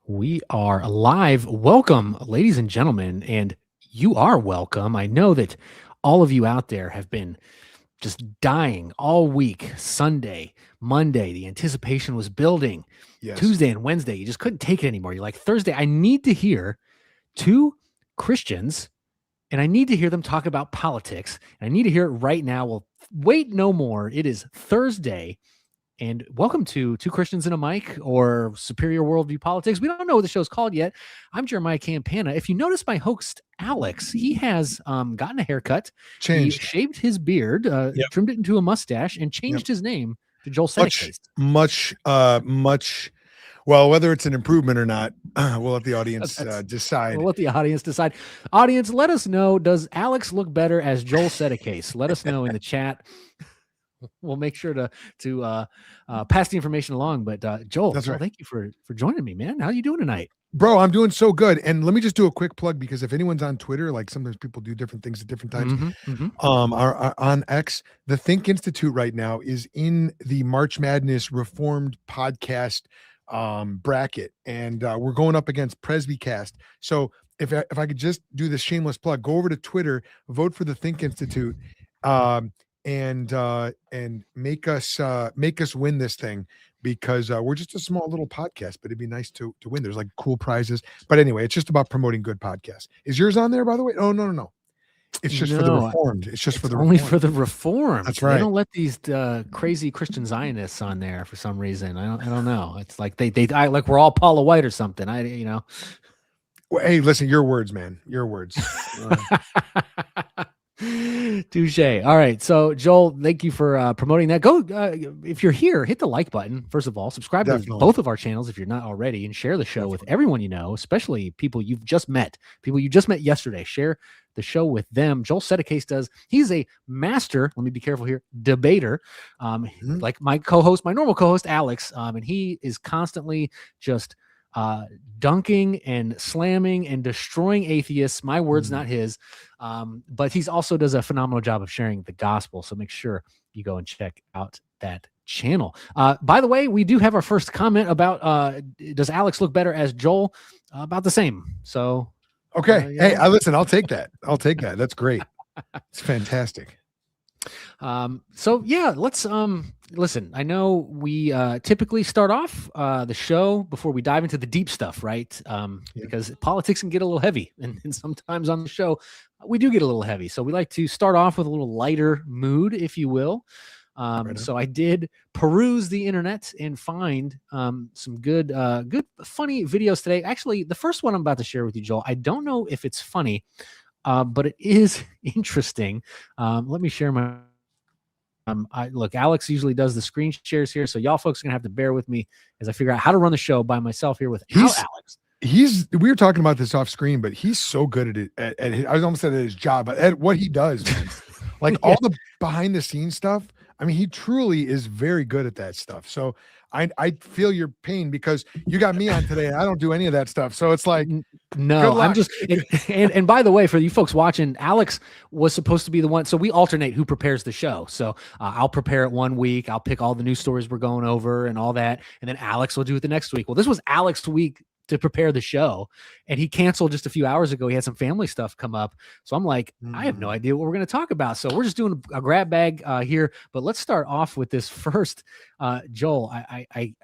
We are live. Welcome, ladies and gentlemen, and you are welcome. I know that all of you out there have been just dying all week. Sunday, Monday, the anticipation was building. Yes. Tuesday and Wednesday, you just couldn't take it anymore. You're like, Thursday, I need to hear two Christians and I need to hear them talk about politics. And I need to hear it right now. Well, wait no more. It is Thursday. And welcome to Two Christians and a Mic, or Superior Worldview Politics. We don't know what the show's called yet. I'm Jeremiah Campana. If you notice my host, Alex, he has gotten a haircut. Changed. He shaved his beard, Yep. trimmed it into a mustache, and changed his name to Joel Settecase. Much. Well, whether it's an improvement or not, we'll let the audience decide. We'll let the audience decide. Audience, let us know, does Alex look better as Joel Settecase? Let us know in the chat. We'll make sure to pass the information along. But Joel, That's right. Thank you for joining me, man. How are you doing tonight? Bro, I'm doing so good. And let me just do a quick plug, because if anyone's on Twitter, like sometimes people do different things at different times. Are on X, the Think Institute right now is in the March Madness Reformed podcast bracket, and we're going up against Presbycast. So if I could just do this shameless plug, go over to Twitter, vote for the Think Institute, and make us win this thing, because we're just a small little podcast, but it'd be nice to win. There's like cool prizes. But anyway, it's just about promoting good podcasts. Is yours on there, by the way? Oh, no. It's just for the Reformed. It's just for the only Reformed. for the Reformed. That's right. They don't let these crazy Christian Zionists on there for some reason. I don't know. It's like they like we're all Paula White or something. Well, hey, listen, your words, man. Your words. Touche. All right. So, Joel, thank you for promoting that. Go, if you're here, hit the like button. First of all, subscribe to both of our channels if you're not already, and share the show with everyone you know, especially people you've just met, people you just met yesterday. Share the show with them. Joel Settecase does. He's a master, let me be careful here, debater, like my co-host, my normal co-host, Alex, and he is constantly just dunking and slamming and destroying atheists. My words, not his. But he's also does a phenomenal job of sharing the gospel. So make sure you go and check out that channel. By the way, we do have our first comment about does Alex look better as Joel? About the same. So okay. Hey, listen, I'll take that. That's great. It's fantastic. So yeah, let's listen. I know we typically start off the show before we dive into the deep stuff, right? Because politics can get a little heavy, and sometimes on the show we do get a little heavy. So we like to start off with a little lighter mood, if you will. So I did peruse the internet and find some good funny videos today. Actually, the first one I'm about to share with you, Joel, I don't know if it's funny, but it is interesting. Let me share my. Look, Alex usually does the screen shares here, so y'all folks are gonna have to bear with me as I figure out how to run the show by myself here without Alex. We were talking about this off screen, but he's so good at it. I almost said at his job, but at what he does, man. Like all the behind the scenes stuff. I mean, he truly is very good at that stuff. So I feel your pain, because you got me on today and I don't do any of that stuff. So it's like, no, I'm just, and by the way, for you folks watching, Alex was supposed to be the one. So we alternate who prepares the show. So I'll prepare it one week. I'll pick all the news stories we're going over and all that. And then Alex will do it the next week. Well, this was Alex's week to prepare the show, and he canceled just a few hours ago. He had some family stuff come up. So I'm like, I have no idea what we're going to talk about. So we're just doing a grab bag here, but let's start off with this first. Joel, I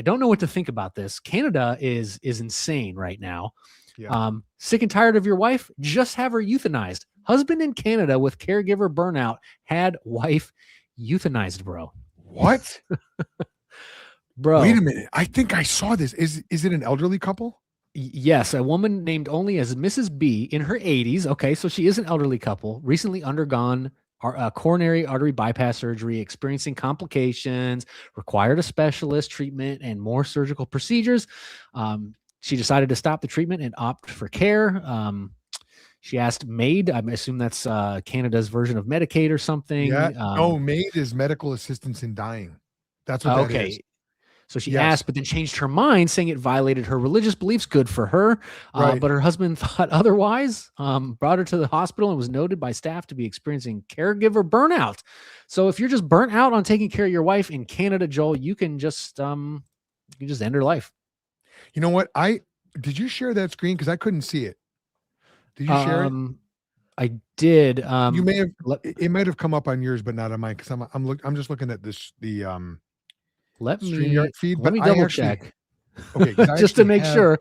don't know what to think about this. Canada is insane right now. Yeah. Sick and tired of your wife? Just have her euthanized. Husband in Canada with caregiver burnout had wife euthanized, bro. What? Bro, wait a minute. I think I saw this. Is it an elderly couple? Yes, a woman named only as Mrs. B in her 80s. Okay, so she is an elderly couple, recently undergone coronary artery bypass surgery, experiencing complications, required a specialist treatment and more surgical procedures. She decided to stop the treatment and opt for care. She asked MAID. I assume that's Canada's version of Medicaid or something. Yeah. MAID is medical assistance in dying. That's what that is. So she asked, but then changed her mind, saying it violated her religious beliefs. Good for her. But her husband thought otherwise, brought her to the hospital, and was noted by staff to be experiencing caregiver burnout. So if you're just burnt out on taking care of your wife in Canada, Joel, you can just end her life. You know what? Did you share that screen? Because I couldn't see it. Did you share it? I did. You may have. It might have come up on yours, but not on mine. Because I'm just looking at the StreamYard feed. Let me double check. Okay, just to make sure.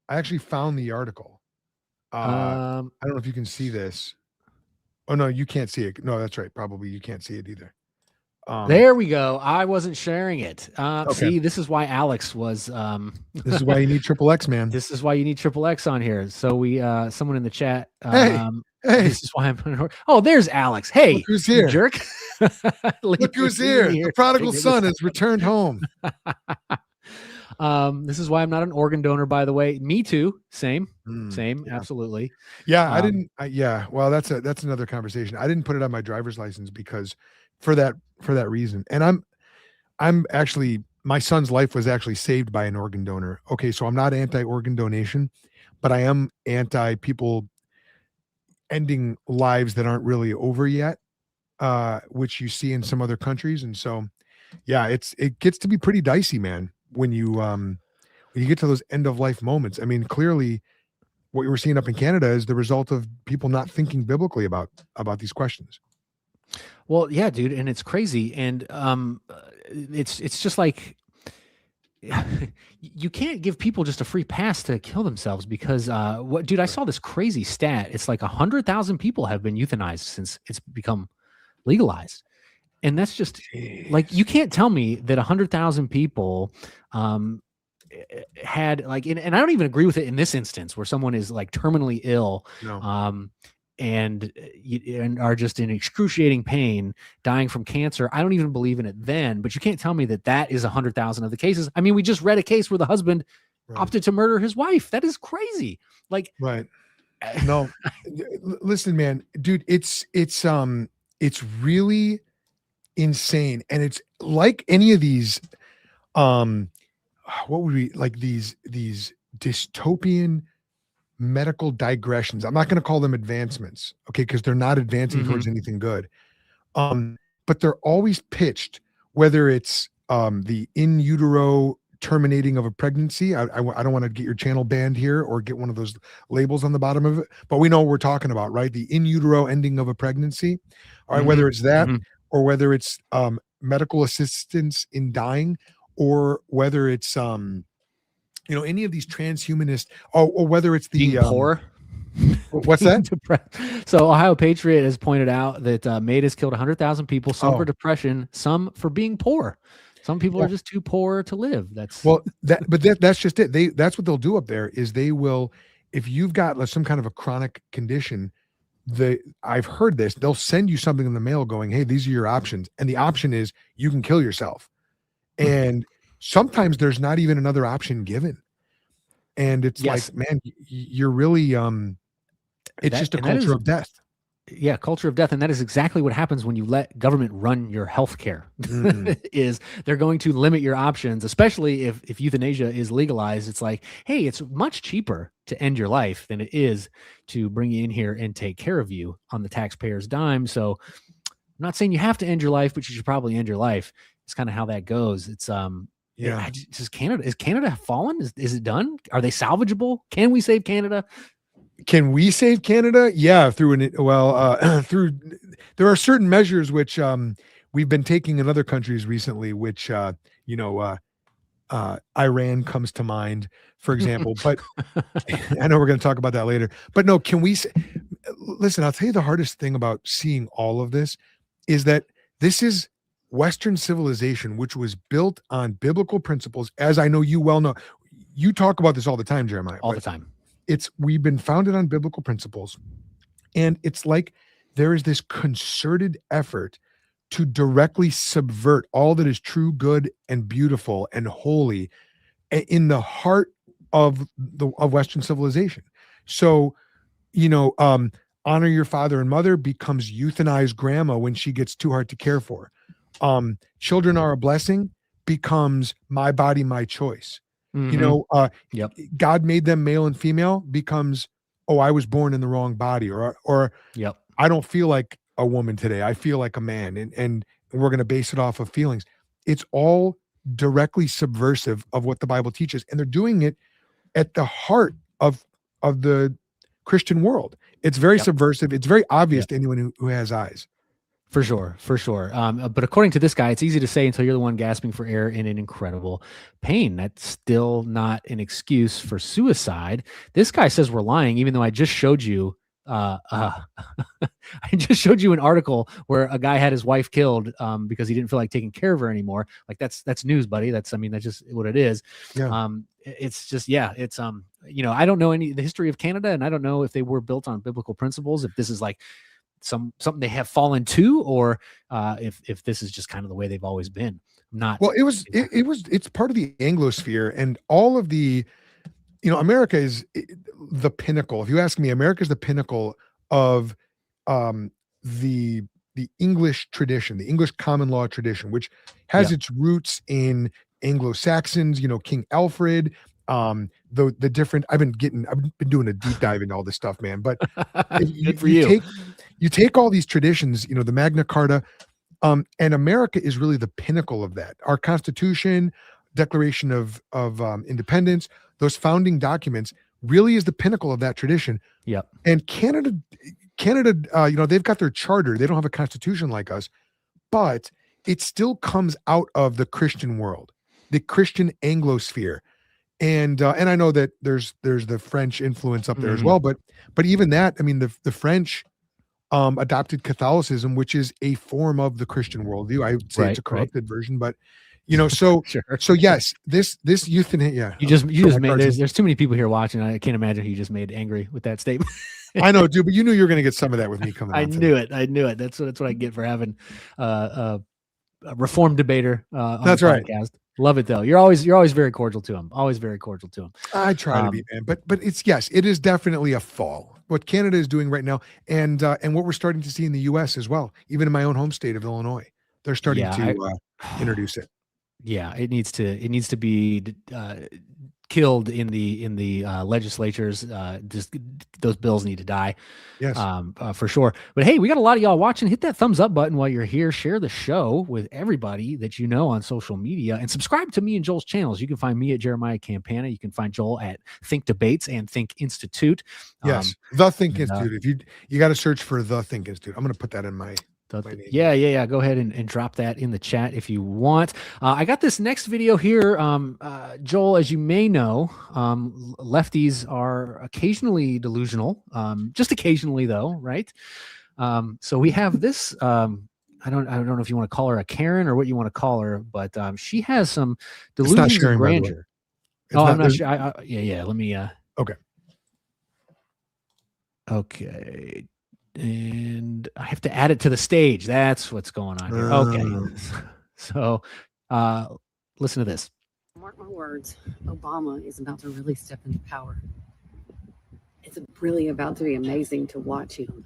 I actually found the article. I don't know if you can see this. Oh no, you can't see it. No, that's right. Probably you can't see it either. There we go. I wasn't sharing it. Okay. See, this is why Alex was. This is why you need XXX, man. This is why you need XXX on here. So we, someone in the chat. Hey. This is why I'm. Oh, there's Alex. Hey, look who's here, jerk. Look who's here. The prodigal son has returned home. This is why I'm not an organ donor, by the way. Me too. Same. Yeah. Absolutely. Yeah, I didn't. Yeah. Well, that's another conversation. I didn't put it on my driver's license because for that reason. And I'm actually, my son's life was actually saved by an organ donor. Okay, so I'm not anti-organ donation, but I am anti people ending lives that aren't really over yet, which you see in some other countries. And so, yeah, it gets to be pretty dicey, man, when you get to those end of life moments. I mean, clearly what we're seeing up in Canada is the result of people not thinking biblically about these questions. Well, yeah, dude, and it's crazy, and it's just like you can't give people just a free pass to kill themselves because dude, I saw this crazy stat. It's like 100,000 people have been euthanized since it's become legalized, and that's just like, you can't tell me that 100,000 people had like, and I don't even agree with it in this instance where someone is like terminally ill. No. And are just in excruciating pain, dying from cancer. I don't even believe in it then, but you can't tell me that is 100,000 of the cases. I mean, we just read a case where the husband opted to murder his wife. That is crazy. Like, right. No, listen, man, dude, it's really insane. And it's like any of these, what would we like these dystopian medical digressions. I'm not going to call them advancements, okay, because they're not advancing towards anything good. But they're always pitched, whether it's the in utero terminating of a pregnancy. I don't want to get your channel banned here or get one of those labels on the bottom of it, but we know what we're talking about, right? The in utero ending of a pregnancy. All right, whether it's that or whether it's medical assistance in dying, or whether it's any of these transhumanist, or whether it's the being poor. What's that? So Ohio Patriot has pointed out that MAID has killed 100,000 people, some for depression, some for being poor. Some people are just too poor to live. That's just it. That's what they'll do up there is they will, if you've got some kind of a chronic condition, I've heard this, they'll send you something in the mail going, hey, these are your options. And the option is you can kill yourself. And sometimes there's not even another option given. And it's like, man, you're really, it's just a culture of death. Yeah, culture of death. And that is exactly what happens when you let government run your healthcare. Is they're going to limit your options, especially if euthanasia is legalized. It's like, hey, it's much cheaper to end your life than it is to bring you in here and take care of you on the taxpayer's dime. So I'm not saying you have to end your life, but you should probably end your life. It's kind of how that goes. It's is Canada fallen? Is it done? Are they salvageable? Can we save Canada? Can we save Canada? Yeah, through there are certain measures which we've been taking in other countries recently, which Iran comes to mind, for example. But I know we're going to talk about that later. But no, can we listen? I'll tell you the hardest thing about seeing all of this is that this is Western civilization, which was built on biblical principles, as I know you well know. You talk about this all the time, Jeremiah. All the time. We've been founded on biblical principles, and it's like there is this concerted effort to directly subvert all that is true, good, and beautiful and holy in the heart of Western civilization. So, honor your father and mother becomes euthanize grandma when she gets too hard to care for. Children are a blessing becomes my body, my choice. God made them male and female becomes, oh, I was born in the wrong body, or I don't feel like a woman today. I feel like a man. And we're going to base it off of feelings. It's all directly subversive of what the Bible teaches, and they're doing it at the heart of the Christian world. It's very subversive. It's very obvious to anyone who has eyes. For sure. But according to this guy, it's easy to say until you're the one gasping for air in an incredible pain. That's still not an excuse for suicide. This guy says we're lying, even though I just showed you I just showed you an article where a guy had his wife killed because he didn't feel like taking care of her anymore. Like that's news, buddy. That's just what it is. It's just it's I don't know the history of Canada, and I don't know if they were built on biblical principles, if this is like something they have fallen to, or if this is just kind of the way they've always been. It's part of the Anglosphere, and all of the, America is the pinnacle. If you ask me, America is the pinnacle of the English tradition, the English common law tradition, which has its roots in Anglo-Saxons, King Alfred, the different, I've been doing a deep dive into all this stuff, man. But you take all these traditions, the Magna Carta, and America is really the pinnacle of that. Our Constitution, Declaration of Independence, those founding documents really is the pinnacle of that tradition. Yep. And Canada, they've got their charter. They don't have a constitution like us, but it still comes out of the Christian world, the Christian Anglosphere. And I know that there's the French influence up there as well, but even that, I mean, the French adopted Catholicism, which is a form of the Christian worldview. I would say it's a corrupted version, but so yes, this euthanasia. You just made, there's too many people here watching. I can't imagine who you just made angry with that statement. I know, dude, but you knew you were going to get some of that with me coming. I knew it. That's what I get for having a reformed debater on that's the right. podcast. Love it though. You're always very cordial to him. Always very cordial to him. I try to be, man. But it is definitely a fall. What Canada is doing right now, and what we're starting to see in the U.S. as well, even in my own home state of Illinois, they're starting to introduce it. Yeah, it needs to be killed in the legislatures. Just those bills need to die. Yes, for sure. But hey, we got a lot of y'all watching. Hit that thumbs up button while you're here. Share the show with everybody that you know on social media, and subscribe to me and Joel's channels. You can find me at Jeremiah Campana. You can find Joel at Think Debates and Think Institute. Yes, the Think Institute. If you got to search for the Think Institute. I'm going to put that in my. Yeah. Go ahead and drop that in the chat if you want. I got this next video here. Joel, as you may know, lefties are occasionally delusional, just occasionally though, right? So we have this, I don't know if you want to call her a Karen or what you want to call her, but she has some delusions of grandeur. I'm not sure. Let me, Okay. And I have to add it to the stage. That's what's going on here. Okay. So listen to this. Mark my words, Obama is about to really step into power. It's really about to be amazing to watch him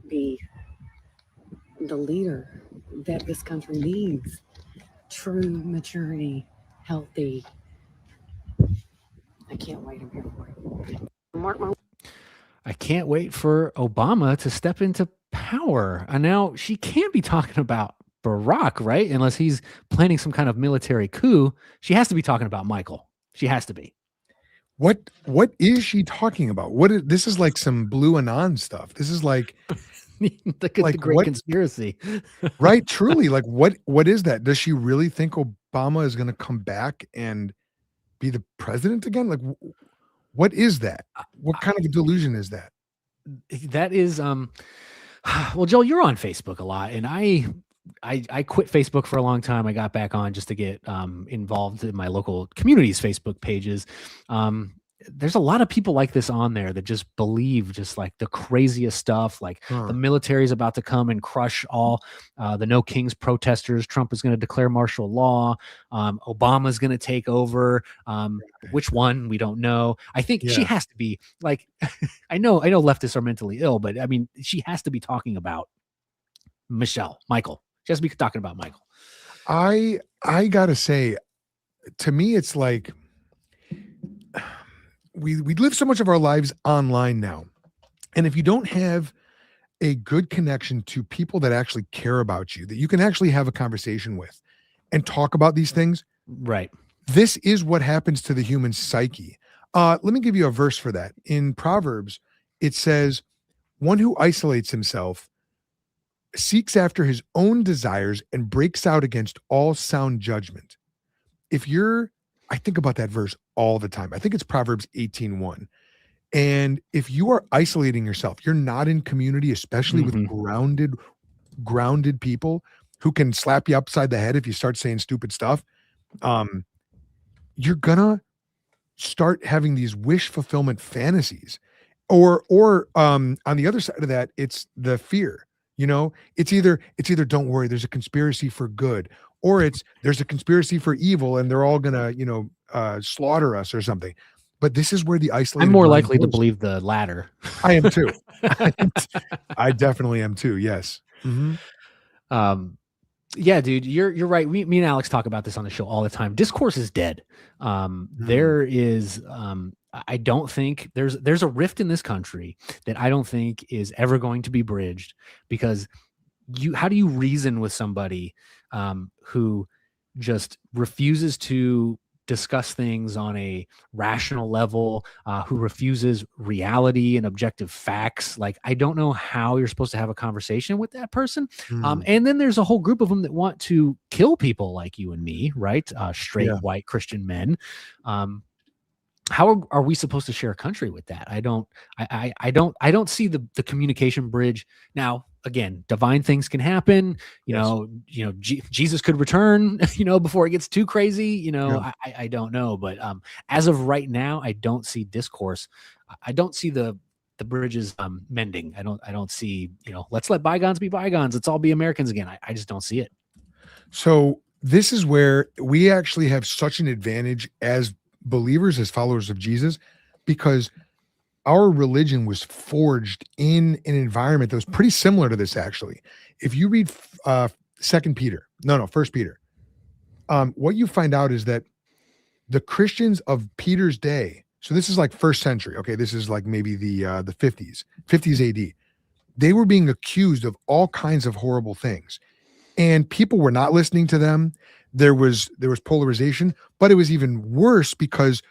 be the leader that this country needs. True maturity, healthy. I can't wait. I'm here for it. Mark my I can't wait for Obama to step into power. And now she can't be talking about Barack, right? Unless he's planning some kind of military coup. She has to be talking about Michael. She has to be. What is she talking about? This is like some Blue Anon stuff. This is like the great conspiracy. Right? Truly. Like what is that? Does she really think Obama is going to come back and be the president again? Like what is that? What kind of a delusion is that? That is, well, Joel, you're on Facebook a lot, and I quit Facebook for a long time. I got back on just to get involved in my local community's Facebook pages. There's a lot of people like this on there that just believe just like the craziest stuff, like the military is about to come and crush all the No Kings protesters. Trump is going to declare martial law. Obama's going to take over. Which one? We don't know. I think she has to be like, I know leftists are mentally ill, but I mean, she has to be talking about Michael. She has to be talking about Michael. I gotta say, to me, it's like, we live so much of our lives online now. And if you don't have a good connection to people that actually care about you, that you can actually have a conversation with and talk about these things, Right. This is what happens to the human psyche. Let me give you a verse for that. In Proverbs, it says, one who isolates himself seeks after his own desires and breaks out against all sound judgment. I think about that verse all the time. I think it's Proverbs 18:1. And if you are isolating yourself, you're not in community, especially with grounded people who can slap you upside the head if you start saying stupid stuff. You're gonna start having these wish fulfillment fantasies, or on the other side of that, it's the fear. It's either don't worry, there's a conspiracy for good, or there's a conspiracy for evil, and they're all gonna slaughter us or something. But this is where the isolated. I'm more likely to believe the latter. I am too. I definitely am too. Yes. Mm-hmm. Yeah, dude, you're right. Me and Alex talk about this on the show all the time. Discourse is dead. There is, I don't think there's a rift in this country that I don't think is ever going to be bridged, because how do you reason with somebody who just refuses to discuss things on a rational level, who refuses reality and objective facts? Like, I don't know how you're supposed to have a conversation with that person. And then there's a whole group of them that want to kill people like you and me, right? Straight white Christian men. How are we supposed to share a country with that? I don't see the communication bridge. Now, again, divine things can happen. Jesus could return, before it gets too crazy. I don't know, but as of right now, I don't see discourse. I don't see the bridges mending. I don't see, let's let bygones be bygones. Let's all be Americans again. I just don't see it. So this is where we actually have such an advantage as believers, as followers of Jesus, because our religion was forged in an environment that was pretty similar to this. Actually, if you read First Peter, what you find out is that the Christians of Peter's day, so this is like first century, okay, this is like maybe the 50s AD, they were being accused of all kinds of horrible things, and people were not listening to them. There was polarization, but it was even worse because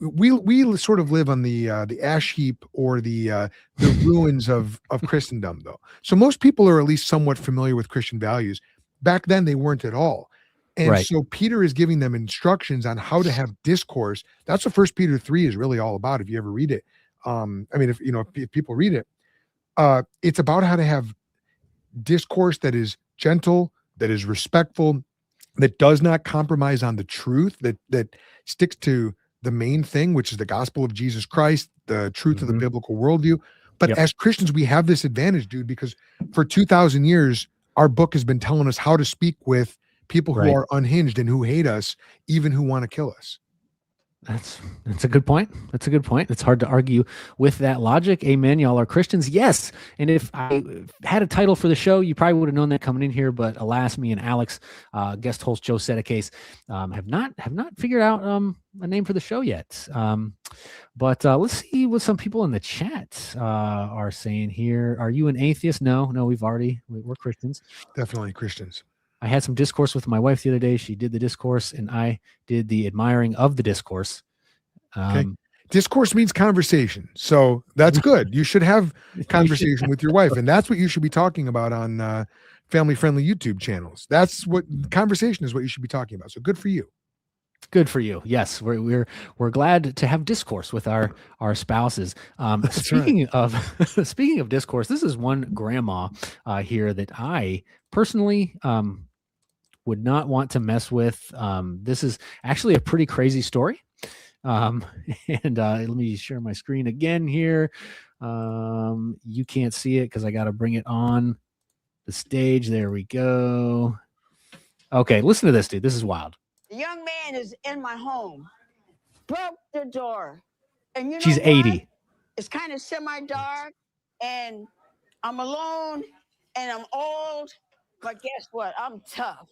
we sort of live on the ash heap, or the ruins of Christendom, though. So most people are at least somewhat familiar with Christian values. Back then, they weren't at all. And so Peter is giving them instructions on how to have discourse. That's what 1 Peter 3 is really all about, if you ever read it. If people read it, it's about how to have discourse that is gentle, that is respectful, that does not compromise on the truth, that sticks to the main thing, which is the gospel of Jesus Christ, the truth of the biblical worldview. But as Christians, we have this advantage, dude, because for 2,000 years, our book has been telling us how to speak with people who are unhinged and who hate us, even who want to kill us. That's a good point. That's a good point. It's hard to argue with that logic. Amen. Y'all are Christians. Yes. And if I had a title for the show, you probably would have known that coming in here. But alas, me and Alex, guest host Joel Settecase, have not figured out a name for the show yet. But let's see what some people in the chat are saying here. Are you an atheist? No, we're Christians. Definitely Christians. I had some discourse with my wife the other day. She did the discourse and I did the admiring of the discourse. Okay. Discourse means conversation. So that's good. You should have conversation with your wife. And that's what you should be talking about on family-friendly YouTube channels. That's what conversation is, what you should be talking about. So good for you. Good for you. Yes, we're glad to have discourse with our spouses. Speaking of discourse, this is one grandma here that I personally would not want to mess with. This is actually a pretty crazy story. And let me share my screen again here. You can't see it because I got to bring it on the stage. There we go. Okay, listen to this, dude. This is wild. The young man is in my home, broke the door, and she's 80. It's kind of semi-dark, and I'm alone, and I'm old, but guess what? I'm tough.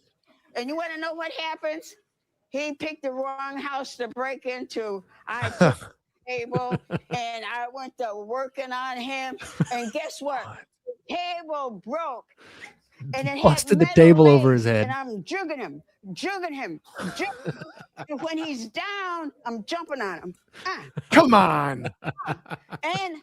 And you want to know what happens? He picked the wrong house to break into. I took the table, and I went to working on him, and guess what? The table broke. and it busted had the table metal over legs, his head. and I'm jugging him. And when he's down, I'm jumping on him. Come on. And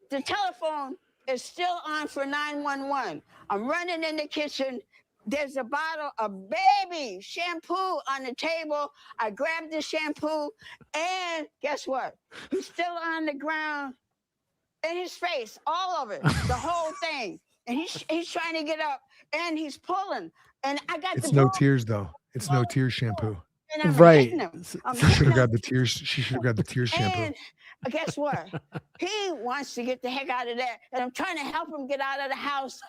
the telephone is still on for 911. I'm running in the kitchen. There's a bottle of baby shampoo on the table. I grabbed the shampoo, and guess what? He's still on the ground in his face, all of it, the whole thing. And he's trying to get up, and he's pulling. And I got It's the no ball, tears though. It's no tears shampoo. and I'm Right. hitting him. I'm She should hitting have him. grabbed the tears. She should have grabbed the tears shampoo. And guess what? He wants to get the heck out of there, and I'm trying to help him get out of the house,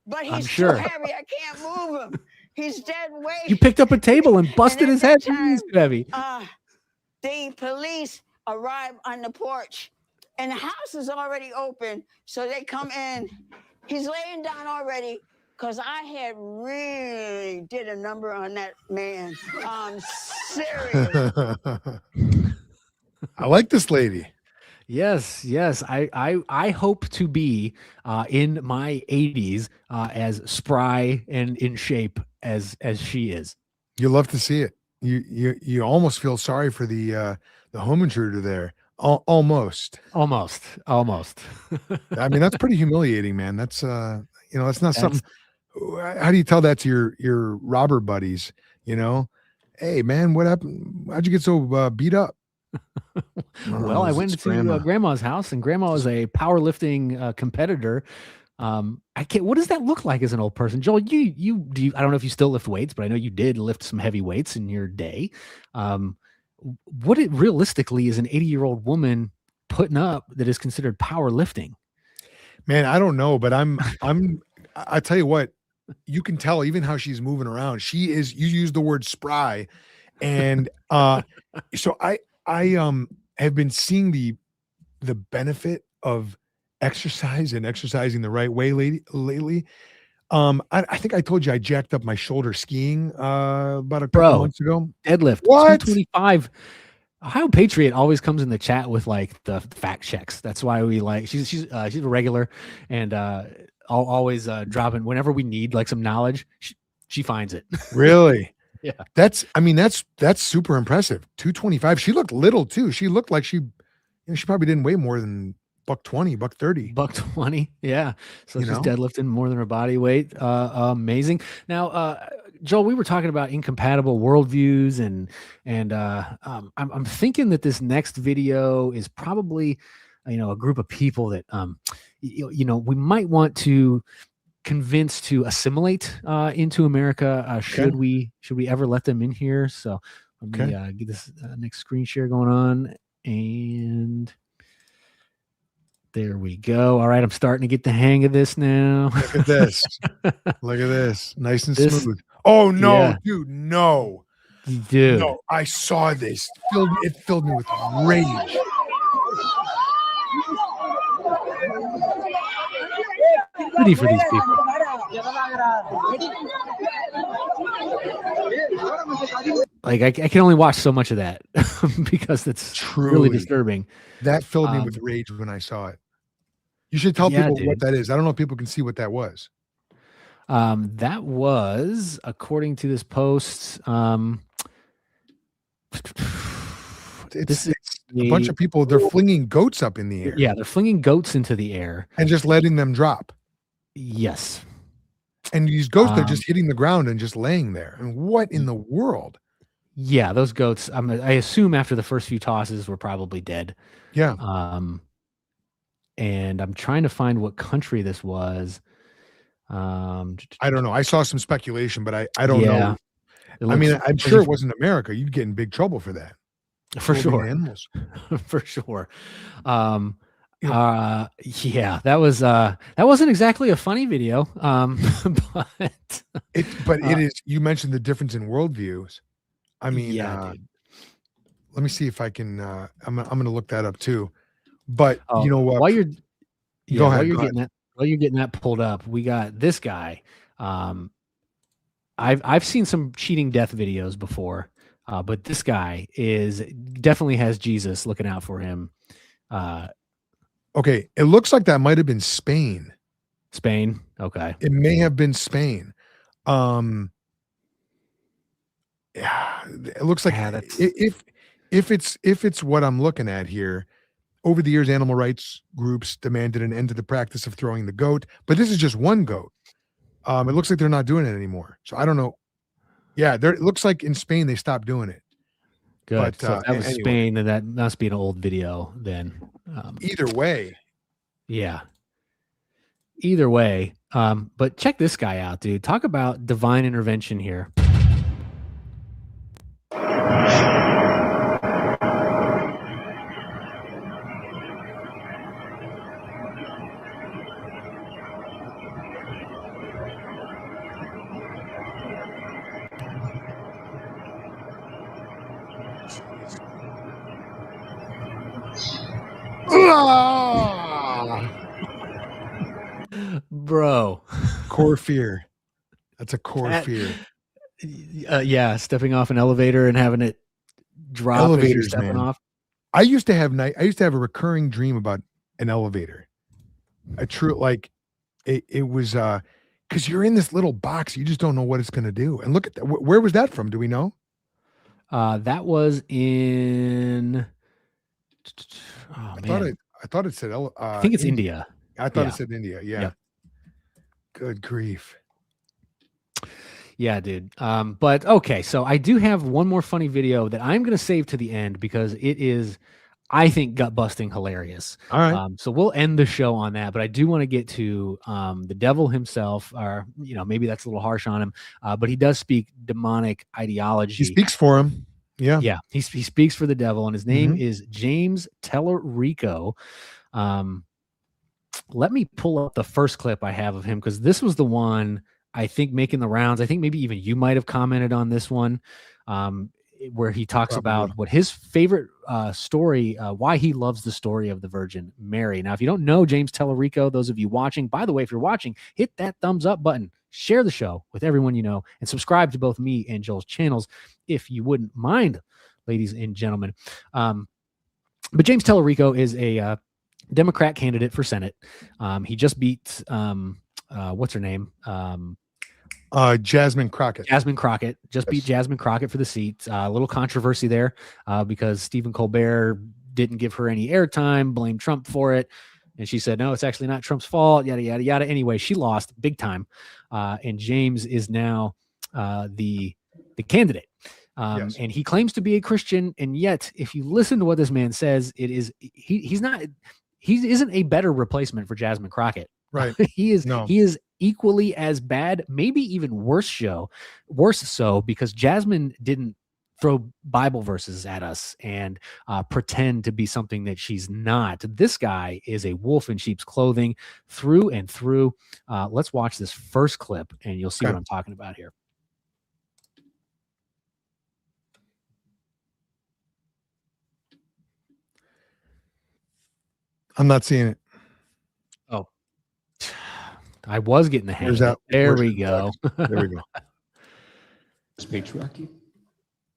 but I'm he's sure. too heavy. I can't move him. He's dead weight. You picked up a table and busted And at his head. that time, He's too heavy. The police arrive on the porch, and the house is already open, so they come in. He's laying down already, because I had really did a number on that man. I'm serious. I like this lady. Yes. I hope to be in my 80s as spry and in shape as she is. You love to see it. You almost feel sorry for the home intruder there. Almost. I I mean, that's pretty humiliating, man. That's that's not something. How do you tell that to your robber buddies? Hey man, what happened? How'd you get so beat up? Well, I went to grandma's house, and grandma was a powerlifting competitor. What does that look like as an old person? Joel, you I don't know if you still lift weights, but I know you did lift some heavy weights in your day. What it realistically is an 80-year-old woman putting up that is considered powerlifting? Man, I don't know, but I tell you what, you can tell even how she's moving around. She is, you use the word spry. And so I have been seeing the benefit of exercise and exercising the right way lately. I think I told you I jacked up my shoulder skiing about a couple months ago. Deadlift. What? 225. Ohio Patriot always comes in the chat with like the fact checks. That's why we like she's a regular, and always dropping whenever we need like some knowledge. She finds it. Really? Yeah. That's super impressive. 225. She looked little too. She looked like she probably didn't weigh more than $120, $130. $120. Yeah. So she's deadlifting more than her body weight. Amazing. Now, Joel, we were talking about incompatible worldviews, and I'm thinking that this next video is probably, a group of people that, we might want to convince to assimilate into America. Should we ever let them in here? So let me get this next screen share going on, and there we go. All right, I'm starting to get the hang of this now. Look at this. Look at this. Nice and smooth. Oh no, dude, no. Dude. No, I saw this. It filled me with rage. Pity for these people. Like I can only watch so much of that because it's really disturbing. That filled me with rage when I saw it. You should tell people what that is. I don't know if people can see what that was. That was, according to this post, it's a bunch of people. They're flinging goats up in the air. Yeah, they're flinging goats into the air and just letting them drop. Yes. And these goats, they're just hitting the ground and just laying there. And what in the world? Yeah, those goats, I assume after the first few tosses were probably dead. Yeah. And I'm trying to find what country this was. I don't know. I saw some speculation, but I don't know. I mean, I'm sure it wasn't America. You'd get in big trouble for that. For sure. Animals. For sure. Yeah, that wasn't exactly a funny video. But it is. You mentioned the difference in worldviews. I mean, dude. Let me see if I can. I'm going to look that up too. But you know what? While you're getting that pulled up, we got this guy. I've seen some cheating death videos before, but this guy definitely has Jesus looking out for him. Okay, it looks like that might have been Spain. Spain, okay. It may have been Spain. Yeah, it looks like Yeah, if it's what I'm looking at here, over the years, animal rights groups demanded an end to the practice of throwing the goat, but this is just one goat. It looks like they're not doing it anymore. So I don't know. Yeah, it looks like in Spain they stopped doing it. good. But So if that was anyway. Spain, then that must be an old video then. Either way. Yeah. Either way. But check this guy out, dude. Talk about divine intervention here. Bro. Core fear. That's a core fear. Yeah, stepping off an elevator and having it drop Elevators, as you're stepping man. off. I used to have a recurring dream about an elevator. A true, like, it was because you're in this little box, you just don't know what it's going to do. And look at that. Where was that from? Do we know? That was in. Oh, I thought it said. I think it's India. I thought it said India. Yeah. Yep. Good grief. Yeah, dude. But okay, so I do have one more funny video that I'm gonna save to the end because it is, I think, gut busting hilarious. All right. So we'll end the show on that, but I do want to get to the devil himself, or maybe that's a little harsh on him, but he does speak demonic ideology. He speaks for him. Yeah. Yeah. He speaks for the devil, and his name is James Talarico. Let me pull up the first clip I have of him, because this was the one I think making the rounds. I think maybe even you might have commented on this one, where he talks about what his favorite story, why he loves the story of the Virgin Mary. Now, if you don't know James Talarico, those of you watching, by the way, if you're watching, hit that thumbs up button, share the show with everyone you know, and subscribe to both me and Joel's channels if you wouldn't mind, ladies and gentlemen. But James Talarico is a Democrat candidate for Senate. He just beat what's her name? Jasmine Crockett. Jasmine Crockett just beat Jasmine Crockett for the seat. A little controversy there because Stephen Colbert didn't give her any airtime, blamed Trump for it. And she said, no, it's actually not Trump's fault, yada, yada, yada. Anyway, she lost big time. And James is now the candidate. And he claims to be a Christian. And yet, if you listen to what this man says, it is he isn't a better replacement for Jasmine Crockett. Right. He is equally as bad, maybe even worse so, because Jasmine didn't throw Bible verses at us and pretend to be something that she's not. This guy is a wolf in sheep's clothing through and through. Let's watch this first clip and you'll see what I'm talking about here. I'm not seeing it. Oh, I was getting the hang of it. There we go. There we go. Patriarchy.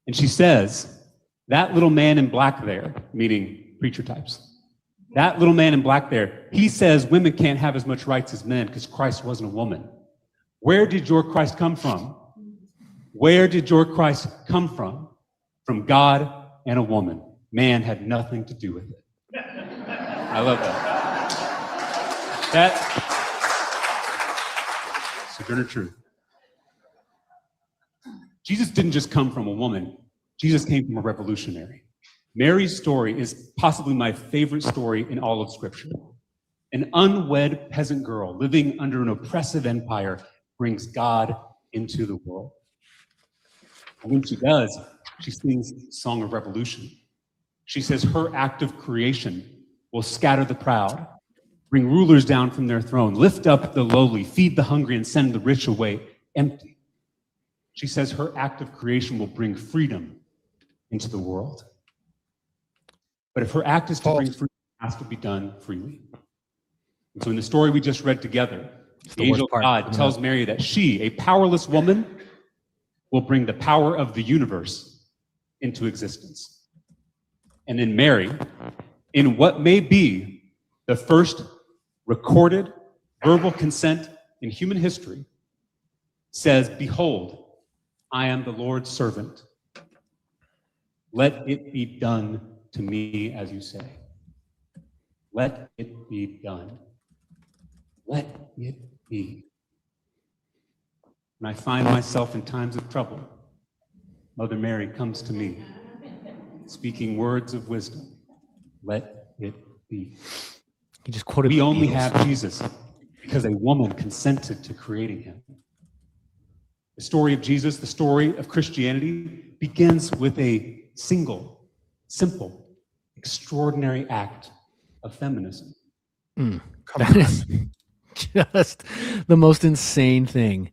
And she says, that little man in black there, meaning preacher types, that little man in black there, he says women can't have as much rights as men because Christ wasn't a woman. Where did your Christ come from? Where did your Christ come from? From God and a woman. Man had nothing to do with it. I love that. That's sojourner truth. Jesus didn't just come from a woman. Jesus came from a revolutionary. Mary's story is possibly my favorite story in all of Scripture. An unwed peasant girl living under an oppressive empire brings God into the world. And when she does, she sings a song of revolution. She says her act of creation will scatter the proud, bring rulers down from their throne, lift up the lowly, feed the hungry, and send the rich away empty. She says her act of creation will bring freedom into the world. But if her act is to bring freedom, it has to be done freely. And so in the story we just read together, the angel of God tells Mary that she, a powerless woman, will bring the power of the universe into existence. And then Mary, in what may be the first recorded verbal consent in human history, says, "Behold, I am the Lord's servant. Let it be done to me as you say." Let it be done. Let it be. When I find myself in times of trouble, Mother Mary comes to me, speaking words of wisdom. Let it be. He just quoted. We only have Jesus because a woman consented to creating him. The story of Jesus, the story of Christianity, begins with a single, simple, extraordinary act of feminism. That is just the most insane thing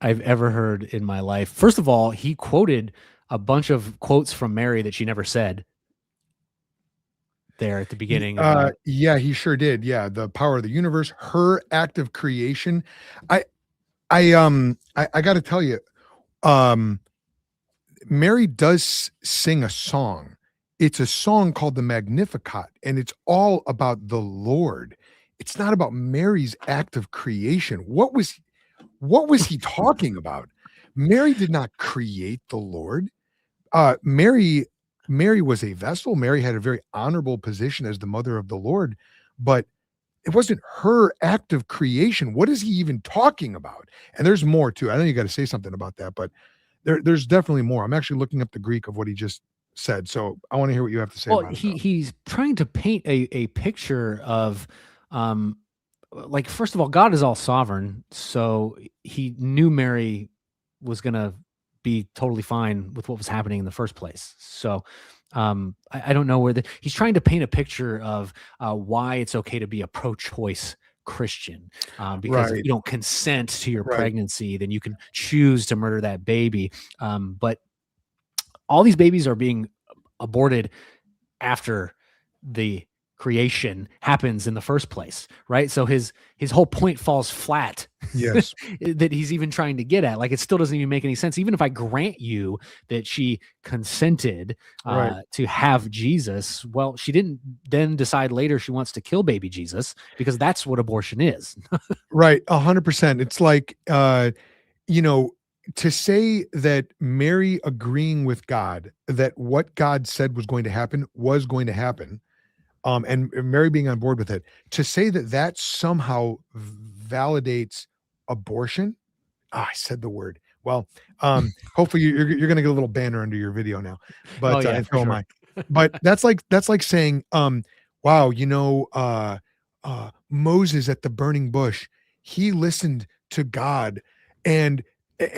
I've ever heard in my life. First of all, he quoted a bunch of quotes from Mary that she never said there at the beginning. Yeah, he sure did. Yeah, the power of the universe, her act of creation. I got to tell you, Mary does sing a song. It's a song called the Magnificat, and it's all about the Lord. It's not about Mary's act of creation. What was he talking about? Mary did not create the Lord. Mary was a vessel. Mary had a very honorable position as the mother of the Lord, but it wasn't her act of creation. What is he even talking about? And there's more too. I know you got to say something about that, but there's definitely more. I'm actually looking up the Greek of what he just said, so I want to hear what you have to say. Well, about he's trying to paint a picture of, like, first of all, God is all sovereign, so he knew Mary was going to be totally fine with what was happening in the first place. So I don't know where he's trying to paint a picture of why it's okay to be a pro-choice Christian, because if you don't consent to your pregnancy, then you can choose to murder that baby. But all these babies are being aborted after the creation happens in the first place, right? So his whole point falls flat. Yes. That he's even trying to get at. Like, it still doesn't even make any sense. Even if I grant you that she consented to have Jesus, well, she didn't then decide later she wants to kill baby Jesus, because that's what abortion is. Right. 100%. It's like, to say that Mary agreeing with God, that what God said was going to happen, and Mary being on board with it, to say that somehow validates abortion. I said the word. Well, hopefully you're going to get a little banner under your video now, but so am I. But that's like saying, wow, Moses at the burning bush, he listened to God, and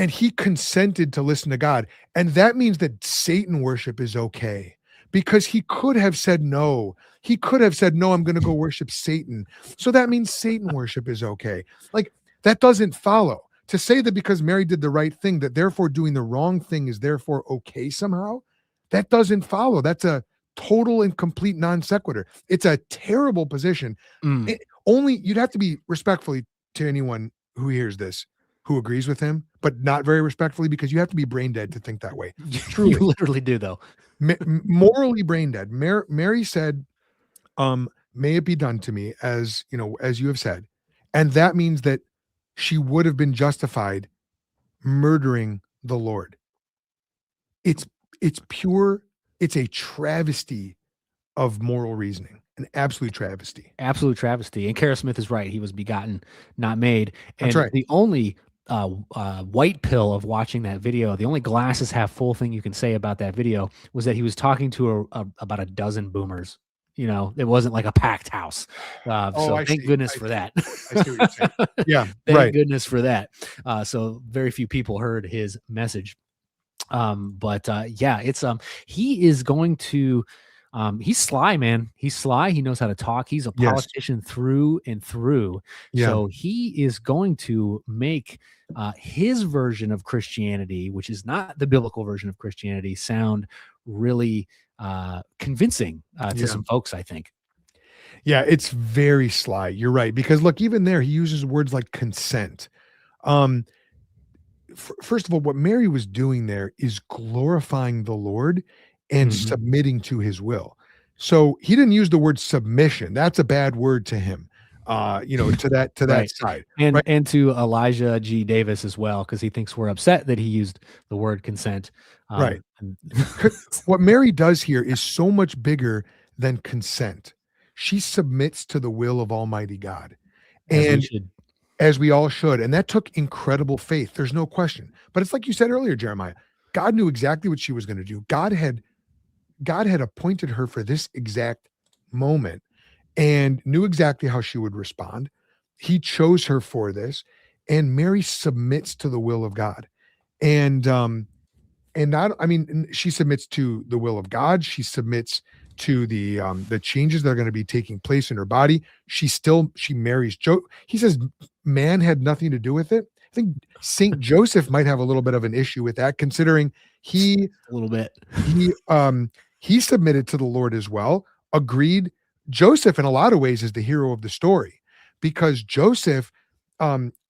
he consented to listen to God, and that means that Satan worship is okay, because he could have said no. He could have said, no, I'm going to go worship Satan. So that means Satan worship is okay. Like, that doesn't follow. To say that because Mary did the right thing, that therefore doing the wrong thing is therefore okay somehow, that doesn't follow. That's a total and complete non sequitur. It's a terrible position. You'd have to be respectfully to anyone who hears this, who agrees with him, but not very respectfully, because you have to be brain dead to think that way. Truly. You literally do, though. Morally brain dead. Mary said, may it be done to me as you have said. And that means that she would have been justified murdering the Lord. It's pure. It's a travesty of moral reasoning, an absolute travesty. Absolute travesty. And Kara Smith is right. He was begotten, not made. And that's right. The only white pill of watching that video, the only glasses half full thing you can say about that video, was that he was talking to about a dozen boomers. It wasn't like a packed house. So thank goodness for that. I see what you're saying. Yeah. Thank goodness for that. So very few people heard his message. It's he is going to, he's sly, man. He's sly. He knows how to talk. He's a politician through and through. Yeah. So he is going to make his version of Christianity, which is not the biblical version of Christianity, sound really convincing to some folks, I think. Yeah, it's very sly. You're right. Because look, even there, he uses words like consent. First of all, what Mary was doing there is glorifying the Lord and submitting to his will. So he didn't use the word submission. That's a bad word to him. to that Right. side. And Right. and to Elijah G. Davis as well, because he thinks we're upset that he used the word consent. Right. And What Mary does here is so much bigger than consent. She submits to the will of Almighty God. as we And should. as we all should. And that took incredible faith. There's no question. But it's like you said earlier, Jeremiah, God knew exactly what she was going to do. God had appointed her for this exact moment and knew exactly how she would respond. He chose her for this, and Mary submits to the will of God. And she submits to the will of God. She submits to the changes that are going to be taking place in her body. She marries Joe. He says man had nothing to do with it. I think Saint Joseph might have a little bit of an issue with that, considering a little bit. he submitted to the Lord as well. Agreed. Joseph, in a lot of ways, is the hero of the story, because Joseph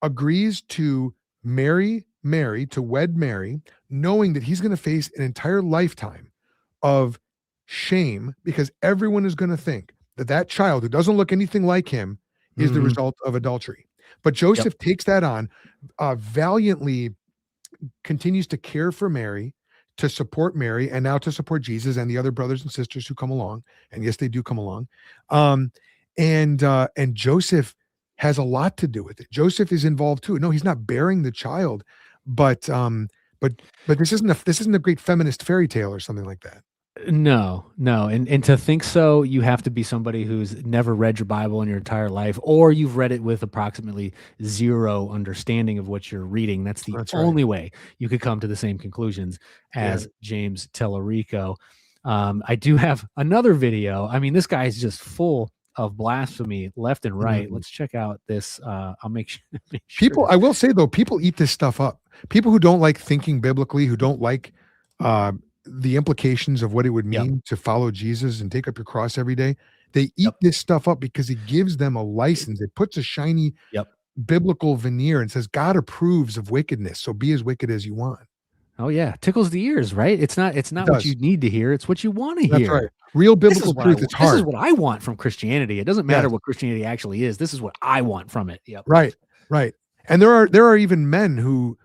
agrees to marry Mary, to wed Mary, knowing that he's going to face an entire lifetime of shame, because everyone is going to think that child who doesn't look anything like him is the result of adultery. But Joseph takes that on, valiantly continues to care for Mary, to support Mary, and now to support Jesus and the other brothers and sisters who come along. And yes, they do come along. And Joseph has a lot to do with it. Joseph is involved too. No, he's not bearing the child, but this isn't a great feminist fairy tale or something like that. No. And to think so, you have to be somebody who's never read your Bible in your entire life, or you've read it with approximately zero understanding of what you're reading. That's only way you could come to the same conclusions as James Talarico. I do have another video. I mean, this guy is just full of blasphemy left and right. Let's check out this. I'll make sure. People, I will say though, people eat this stuff up. People who don't like thinking biblically, who don't like the implications of what it would mean to follow Jesus and take up your cross every day, they eat this stuff up because it gives them a license. It puts a shiny biblical veneer and says God approves of wickedness, so be as wicked as you want. Oh yeah, tickles the ears, right? It's not what you need to hear; it's what you want to hear. That's right. Real biblical truth. It's hard. This is what I want from Christianity. It doesn't matter what Christianity actually is. This is what I want from it. Yep. Right. And there are even men who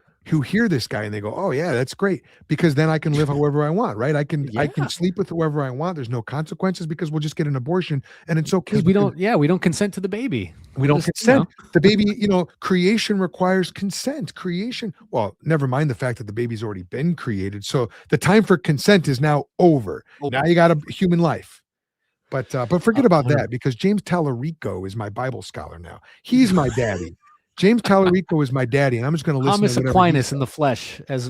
hear this guy and they go, "Oh yeah, that's great, because then I can live however I want, right? I can sleep with whoever I want. There's no consequences because we'll just get an abortion and it's okay." We don't consent to the baby. We don't consent. The baby, creation requires consent. Creation, well, never mind the fact that the baby's already been created. So the time for consent is now over. Now you got a human life. But forget about that, because James Talarico is my Bible scholar now. He's my daddy. James Talarico is my daddy, and I'm just going to listen Thomas to Aquinas in the flesh. That's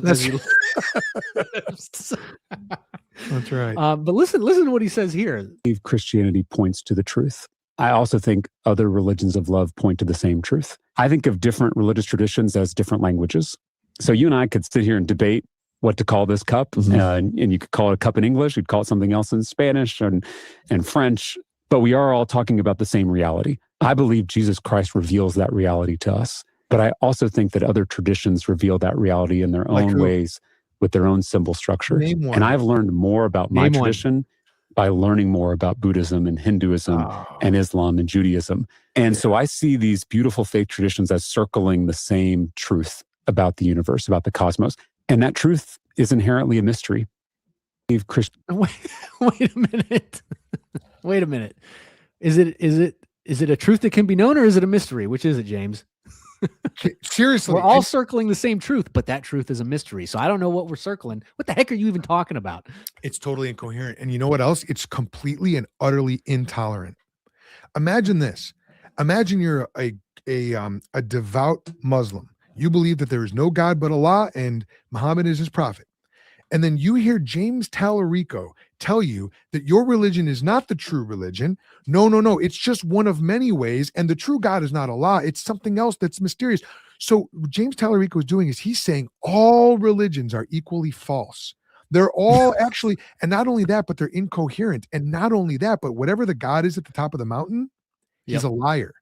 right. But listen to what he says here. Christianity points to the truth. I also think other religions of love point to the same truth. I think of different religious traditions as different languages. So you and I could sit here and debate what to call this cup, and you could call it a cup in English, you'd call it something else in Spanish and French, but we are all talking about the same reality. I believe Jesus Christ reveals that reality to us, but I also think that other traditions reveal that reality in their own ways with their own symbol structure. And I've learned more about my tradition by learning more about Buddhism and Hinduism and Islam and Judaism. And so I see these beautiful faith traditions as circling the same truth about the universe, about the cosmos. And that truth is inherently a mystery. Wait a minute. Wait a minute. Is it a truth that can be known, or is it a mystery? Which is it, James? Seriously. We're all circling the same truth, but that truth is a mystery. So I don't know what we're circling. What the heck are you even talking about? It's totally incoherent. And you know what else? It's completely and utterly intolerant. Imagine this. Imagine you're a devout Muslim. You believe that there is no God but Allah and Muhammad is his prophet. And then you hear James Talarico tell you that your religion is not the true religion. No. It's just one of many ways. And the true God is not Allah. It's something else that's mysterious. So what James Talarico is doing is he's saying all religions are equally false. They're all actually, and not only that, but they're incoherent. And not only that, but whatever the God is at the top of the mountain, he's a liar.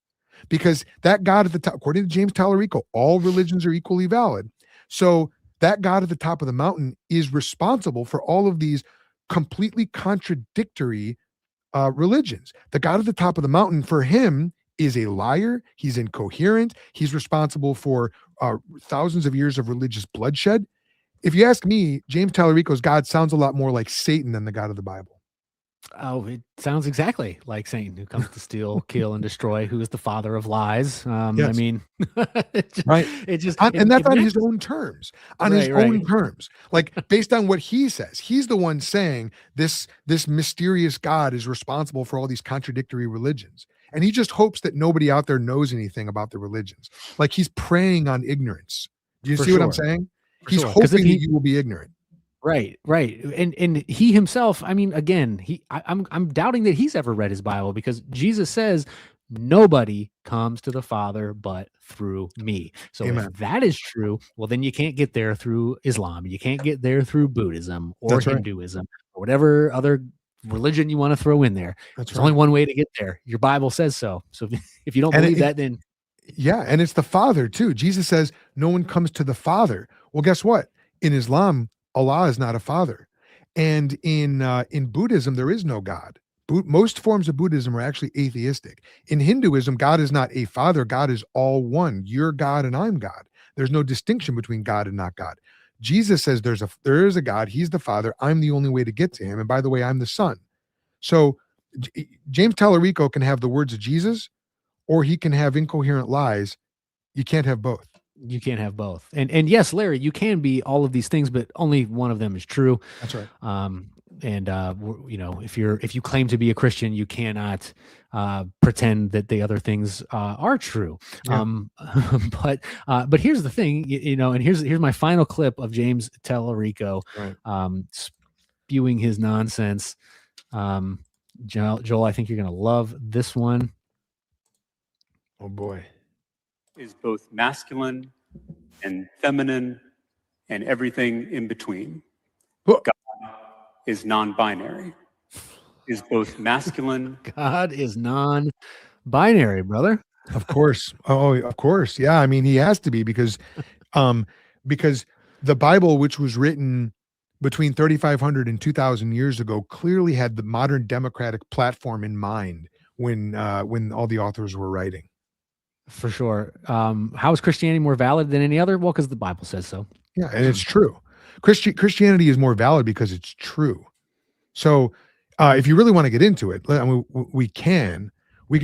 Because that God at the top, according to James Talarico, all religions are equally valid. So that God at the top of the mountain is responsible for all of these completely contradictory religions. The God at the top of the mountain, for him, is a liar. He's incoherent. He's responsible for thousands of years of religious bloodshed. If you ask me, James Talarico's God sounds a lot more like Satan than the God of the Bible. Oh, it sounds exactly like Satan, who comes to steal, kill, and destroy, who is the father of lies. I Yes. mean, Right. It just, And that's on his own terms, Right. terms, like based on what he says. He's the one saying this mysterious God is responsible for all these contradictory religions. And he just hopes that nobody out there knows anything about the religions. Like he's preying on ignorance. Do you For see what I'm sure. saying? For He's sure. 'Cause if hoping that you will be ignorant. Right. And he himself, I mean, again, I'm doubting that he's ever read his Bible, because Jesus says nobody comes to the Father but through me. So Amen. if that is true, well, then you can't get there through Islam. You can't get there through Buddhism or That's right. Hinduism or whatever other religion you want to throw in there. That's There's right. only one way to get there. Your Bible says so. So if you don't believe that, then yeah, and it's the Father too. Jesus says no one comes to the Father. Well, guess what? In Islam, Allah is not a father, and in Buddhism, there is no God. Most forms of Buddhism are actually atheistic. In Hinduism, God is not a father. God is all one. You're God and I'm God. There's no distinction between God and not God. Jesus says there is a God. He's the Father. I'm the only way to get to him. And by the way, I'm the Son. So James Talarico can have the words of Jesus, or he can have incoherent lies. You can't have both. you can't have both. And yes, Larry, you can be all of these things, but only one of them is true. That's right. If you claim to be a Christian, you cannot pretend that the other things are true. Yeah. But here's the thing, and here's my final clip of James Talarico, Right. spewing his nonsense. Joel, I think you're going to love this one. Oh boy. Is both masculine and feminine and everything in between. Whoa. God is non-binary. Is both masculine. God is non-binary, brother. Of course. Oh, of course. Yeah. I mean, he has to be because the Bible, which was written between 3,500 and 2,000 years ago, clearly had the modern democratic platform in mind when all the authors were writing. For sure. How is Christianity more valid than any other? Well, because the Bible says so. Yeah, and it's true. Christianity is more valid because it's true. So, if you really want to get into it, I mean, we can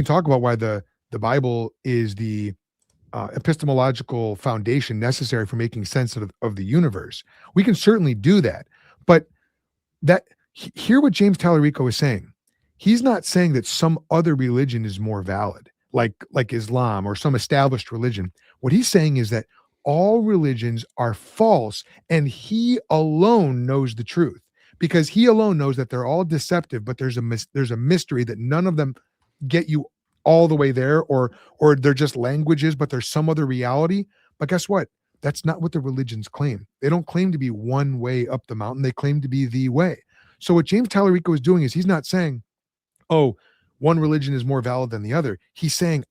talk about why the Bible is the epistemological foundation necessary for making sense of the universe. We can certainly do that, but hear what James Talarico is saying. He's not saying that some other religion is more valid, like Islam or some established religion. What he's saying is that all religions are false, and he alone knows the truth, because he alone knows that they're all deceptive, but there's a mystery that none of them get you all the way there, or they're just languages, but there's some other reality. But guess what? That's not what the religions claim. They don't claim to be one way up the mountain. They claim to be the way. So what James Talarico is doing is he's not saying, oh, one religion is more valid than the other. He's saying,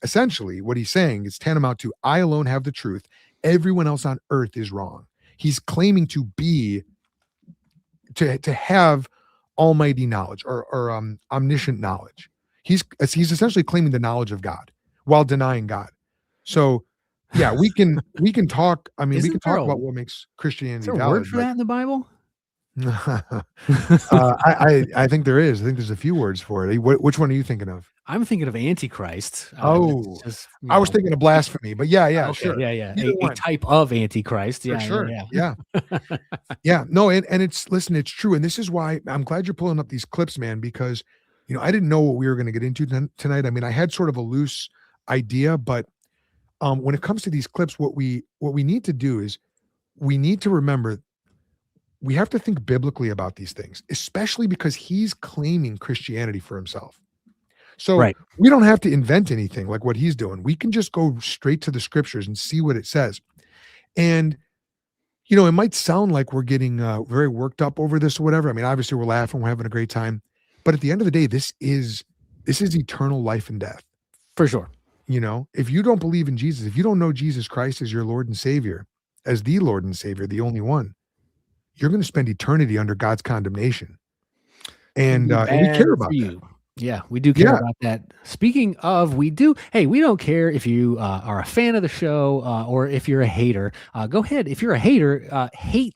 essentially what he's saying is tantamount to, I alone have the truth. Everyone else on earth is wrong. He's claiming to have almighty knowledge or omniscient knowledge. He's essentially claiming the knowledge of God while denying God. So yeah, we can talk. I mean, we can talk about what makes Christianity is there a valid. word for that in the Bible? I think there is. I think there's a few words for it. Which one are you thinking of? I'm thinking of Antichrist. I was thinking of blasphemy, but yeah, okay, sure. Yeah. A type of Antichrist. For Yeah, sure. Yeah. Yeah. No, and it's true. And this is why I'm glad you're pulling up these clips, man, because I didn't know what we were going to get into tonight. I mean, I had sort of a loose idea, but when it comes to these clips, what we need to do is we need to remember we have to think biblically about these things, especially because he's claiming Christianity for himself. So we don't have to invent anything like what he's doing. We can just go straight to the scriptures and see what it says. And, it might sound like we're getting very worked up over this or whatever. I mean, obviously we're laughing, we're having a great time, but at the end of the day, this is eternal life and death. For sure. If you don't believe in Jesus, if you don't know Jesus Christ as your Lord and Savior, as the Lord and Savior, the only one, you're going to spend eternity under God's condemnation. And we care about that. Yeah, we do care about that. Speaking of, we don't care if you are a fan of the show or if you're a hater. Go ahead. If you're a hater, hit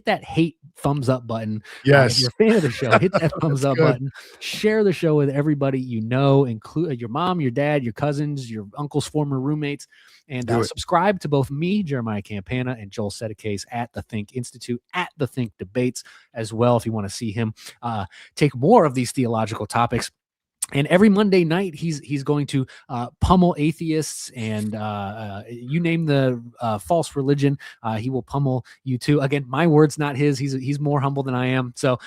that hate thumbs up button. If you're a fan of the show, hit that thumbs up button. Share the show with everybody you know, include your mom, your dad, your cousins, your uncle's former roommates. And subscribe to both me, Jeremiah Campana, and Joel Settecase at the Think Institute, at the Think Debates as well, if you want to see him take more of these theological topics. And every Monday night, he's going to pummel atheists and you name the false religion, he will pummel you too. Again, my words, not his. He's more humble than I am. So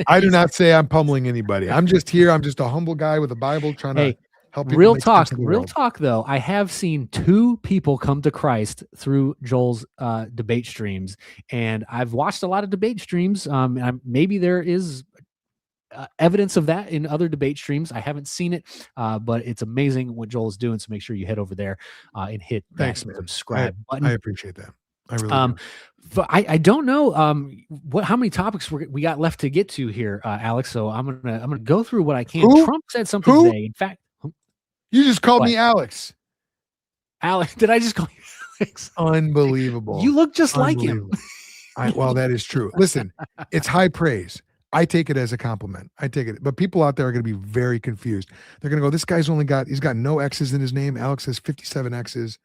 I do not say I'm pummeling anybody. I'm just here. I'm just a humble guy with a Bible trying to help people. Real talk though. I have seen 2 people come to Christ through Joel's debate streams, and I've watched a lot of debate streams. Maybe there is evidence of that in other debate streams. I haven't seen it, but it's amazing what Joel is doing. So make sure you head over there and hit that subscribe button. I appreciate that. I really do. But I don't know how many topics we got left to get to here, Alex. So I'm gonna go through what I can. Trump said something today. In fact, you just called me Alex. Alex, did I just call you Alex? Unbelievable. You look just like him. Well, that is true. Listen, it's high praise. I take it as a compliment. I take it. But people out there are going to be very confused. They're going to go, this guy's he's got no X's in his name. Alex has 57 X's.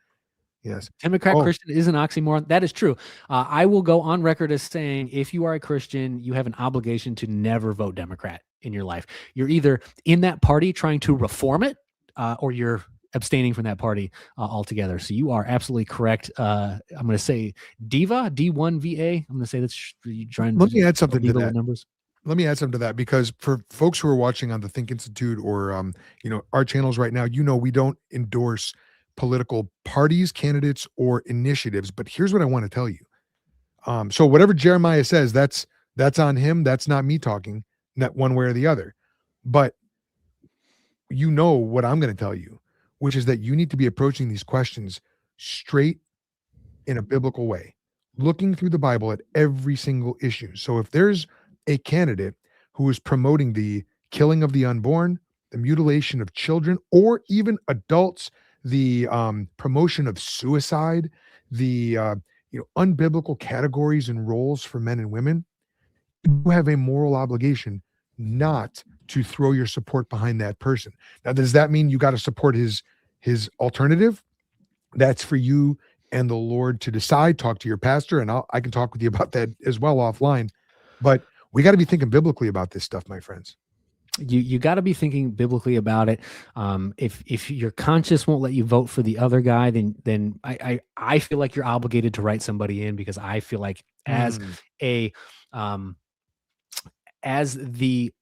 Yes. Democrat Christian is an oxymoron. That is true. I will go on record as saying, if you are a Christian, you have an obligation to never vote Democrat in your life. You're either in that party trying to reform it, or you're abstaining from that party altogether. So you are absolutely correct. I'm going to say Diva, D1VA. I'm going to say that's trying. Let me add something to that. Numbers. Let me add something to that, because for folks who are watching on the Think Institute or our channels right now, we don't endorse political parties, candidates, or initiatives. But here's what I want to tell you. So whatever Jeremiah says, that's on him. That's not me talking, not one way or the other. But you know what I'm going to tell you, which is that you need to be approaching these questions straight in a biblical way, looking through the Bible at every single issue. So if there's a candidate who is promoting the killing of the unborn, the mutilation of children, or even adults, the promotion of suicide, the unbiblical categories and roles for men and women, you have a moral obligation not to throw your support behind that person. Now, does that mean you got to support his alternative? That's for you and the Lord to decide. Talk to your pastor, and I can talk with you about that as well offline. But we got to be thinking biblically about this stuff, my friends. You got to be thinking biblically about it. If your conscience won't let you vote for the other guy, then I feel like you're obligated to write somebody in, because I feel like as the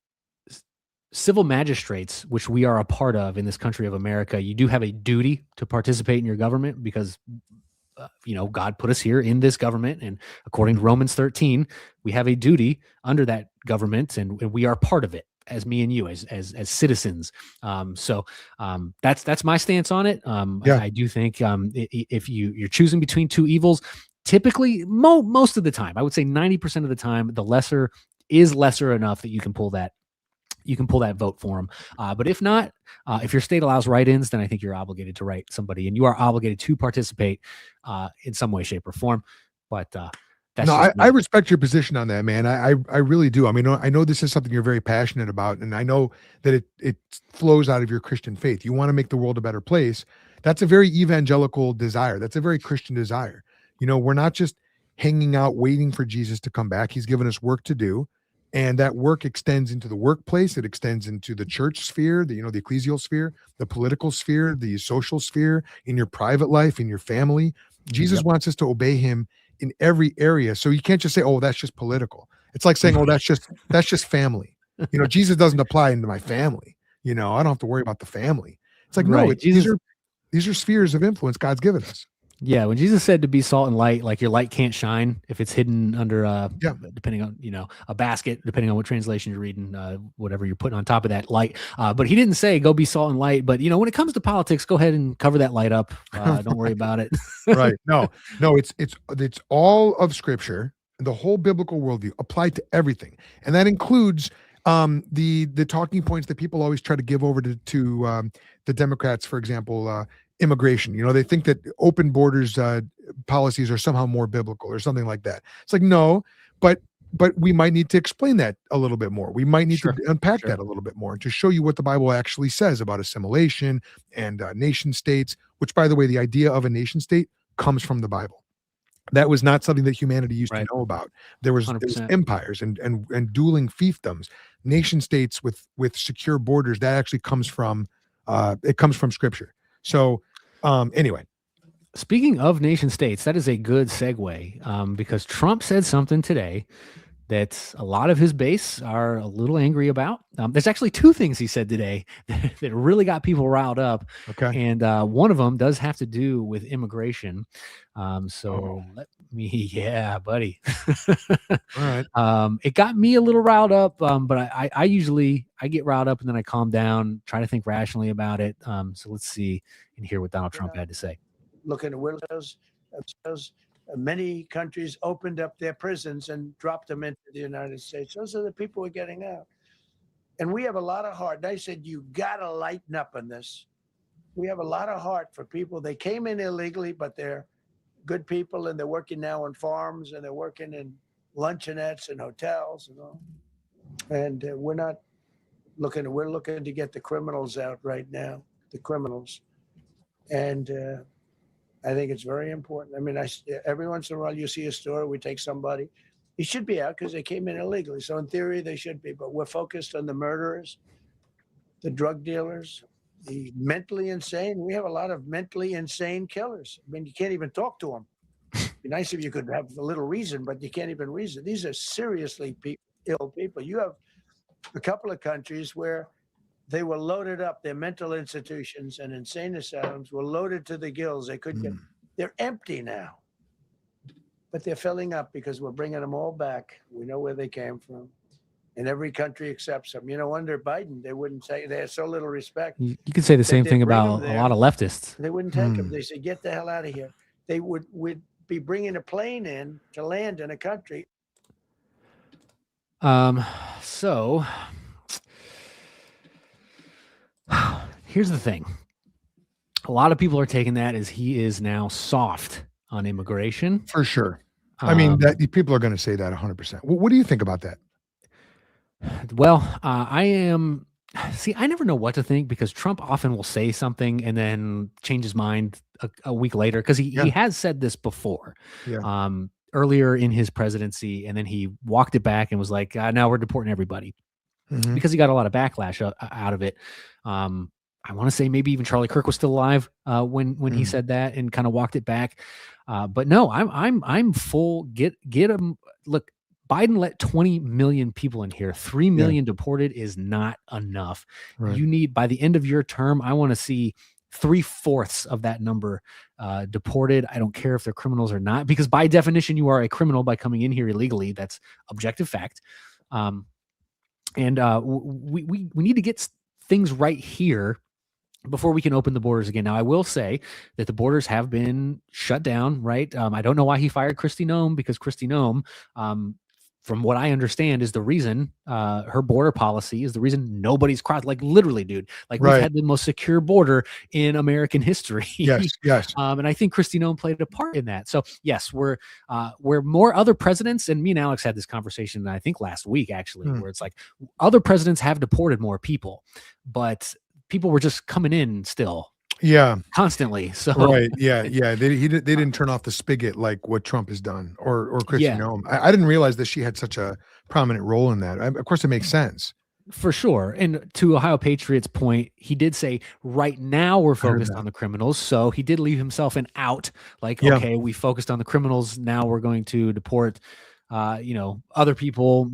civil magistrates, which we are a part of in this country of America, you do have a duty to participate in your government, because God put us here in this government, and according to Romans 13, we have a duty under that government, and we are part of it, as me and you, as citizens. So that's my stance on it. I do think if you're choosing between 2 evils, typically most of the time, I would say 90% of the time, the lesser is lesser enough that you can pull that vote for them. But if not, if your state allows write-ins, then I think you're obligated to write somebody, and you are obligated to participate in some way, shape, or form. But that's I respect your position on that, man. I really do. I mean, I know this is something you're very passionate about, and I know that it flows out of your Christian faith. You want to make the world a better place. That's a very evangelical desire. That's a very Christian desire. We're not just hanging out waiting for Jesus to come back. He's given us work to do. And that work extends into the workplace. It extends into the church sphere, the ecclesial sphere, the political sphere, the social sphere, in your private life, in your family. Jesus wants us to obey him in every area. So you can't just say, oh, that's just political. It's like saying, oh, that's just family. Jesus doesn't apply into my family. I don't have to worry about the family. It's like, no, these are spheres of influence God's given us. Yeah, when Jesus said to be salt and light, like your light can't shine if it's hidden under depending on a basket, depending on what translation you're reading, whatever you're putting on top of that light. But he didn't say go be salt and light. But when it comes to politics, go ahead and cover that light up. Don't worry about it. Right? No, it's all of Scripture, the whole biblical worldview applied to everything, and that includes The talking points that people always try to give over to the Democrats, for example, immigration. You know, they think that open borders policies are somehow more biblical or something like that. It's like, no, but we might need to explain that a little bit more. We might need to unpack that a little bit more and to show you what the Bible actually says about assimilation and nation states, which, by the way, the idea of a nation state comes from the Bible. That was not something that humanity used to know about. There was empires and dueling fiefdoms, nation states with secure borders. That actually comes from Scripture. So anyway, speaking of nation states, that is a good segue because Trump said something today that a lot of his base are a little angry about. There's actually two things he said today that really got people riled up. Okay. And one of them does have to do with immigration. Let me, yeah, buddy. All right. It got me a little riled up, but I usually get riled up and then I calm down, try to think rationally about it. So let's see and hear what Donald Trump had to say. Look at the windows. Many countries opened up their prisons and dropped them into the United States. Those are the people who are getting out. And we have a lot of heart. They said, you got to lighten up on this. We have a lot of heart for people. They came in illegally, but they're good people, and they're working now on farms, and they're working in luncheonettes and hotels and all. And we're looking to get the criminals out right now, the criminals. And I think it's very important. I mean, every once in a while you see a story, we take somebody. He should be out because they came in illegally. So in theory, they should be. But we're focused on the murderers, the drug dealers, the mentally insane. We have a lot of mentally insane killers. I mean, you can't even talk to them. It'd be nice if you could have a little reason, but you can't even reason. These are seriously ill people. You have a couple of countries where they were loaded up. Their mental institutions and insane asylums were loaded to the gills. They couldn't get. They're empty now, but they're filling up because we're bringing them all back. We know where they came from, and every country accepts them. You know, under Biden, they wouldn't say. They had so little respect. You could say the same thing about a lot of leftists. They wouldn't take them. They said, "Get the hell out of here." They would be bringing a plane in to land in a country. So. Here's the thing. A lot of people are taking that as he is now soft on immigration. For sure. I mean, people are going to say that 100%. What do you think about that? Well, I never know what to think because Trump often will say something and then change his mind a week later because he has said this before. Yeah. Earlier in his presidency, and then he walked it back and was like, now we're deporting everybody. Because he got a lot of backlash out of it. I want to say maybe even Charlie Kirk was still alive when he said that and kind of walked it back. But no, I'm full. Get him. Look, Biden let 20 million people in here. 3 million deported is not enough. Right. You need, by the end of your term, I want to see 3/4 of that number deported. I don't care if they're criminals or not, because by definition, you are a criminal by coming in here illegally. That's objective fact. And we need to get things right here before we can open the borders again. Now, I will say that the borders have been shut down, right? I don't know why he fired Kristi Noem, because Kristi Noem, from what I understand, is the reason her border policy is the reason nobody's crossed. Like literally, dude. Like we've had the most secure border in American history. Yes. And I think Kristi Noem played a part in that. So yes, we're more other presidents, and me and Alex had this conversation I think last week actually, where it's like other presidents have deported more people, but people were just coming in still. Yeah, constantly. So right, yeah. They didn't turn off the spigot like what Trump has done, or Kristi Noem. I didn't realize that she had such a prominent role in that. Of course, it makes sense for sure. And to Ohio Patriots' point, he did say, "Right now we're focused on the criminals." So he did leave himself an out. Like, okay, we focused on the criminals. Now we're going to deport, other people.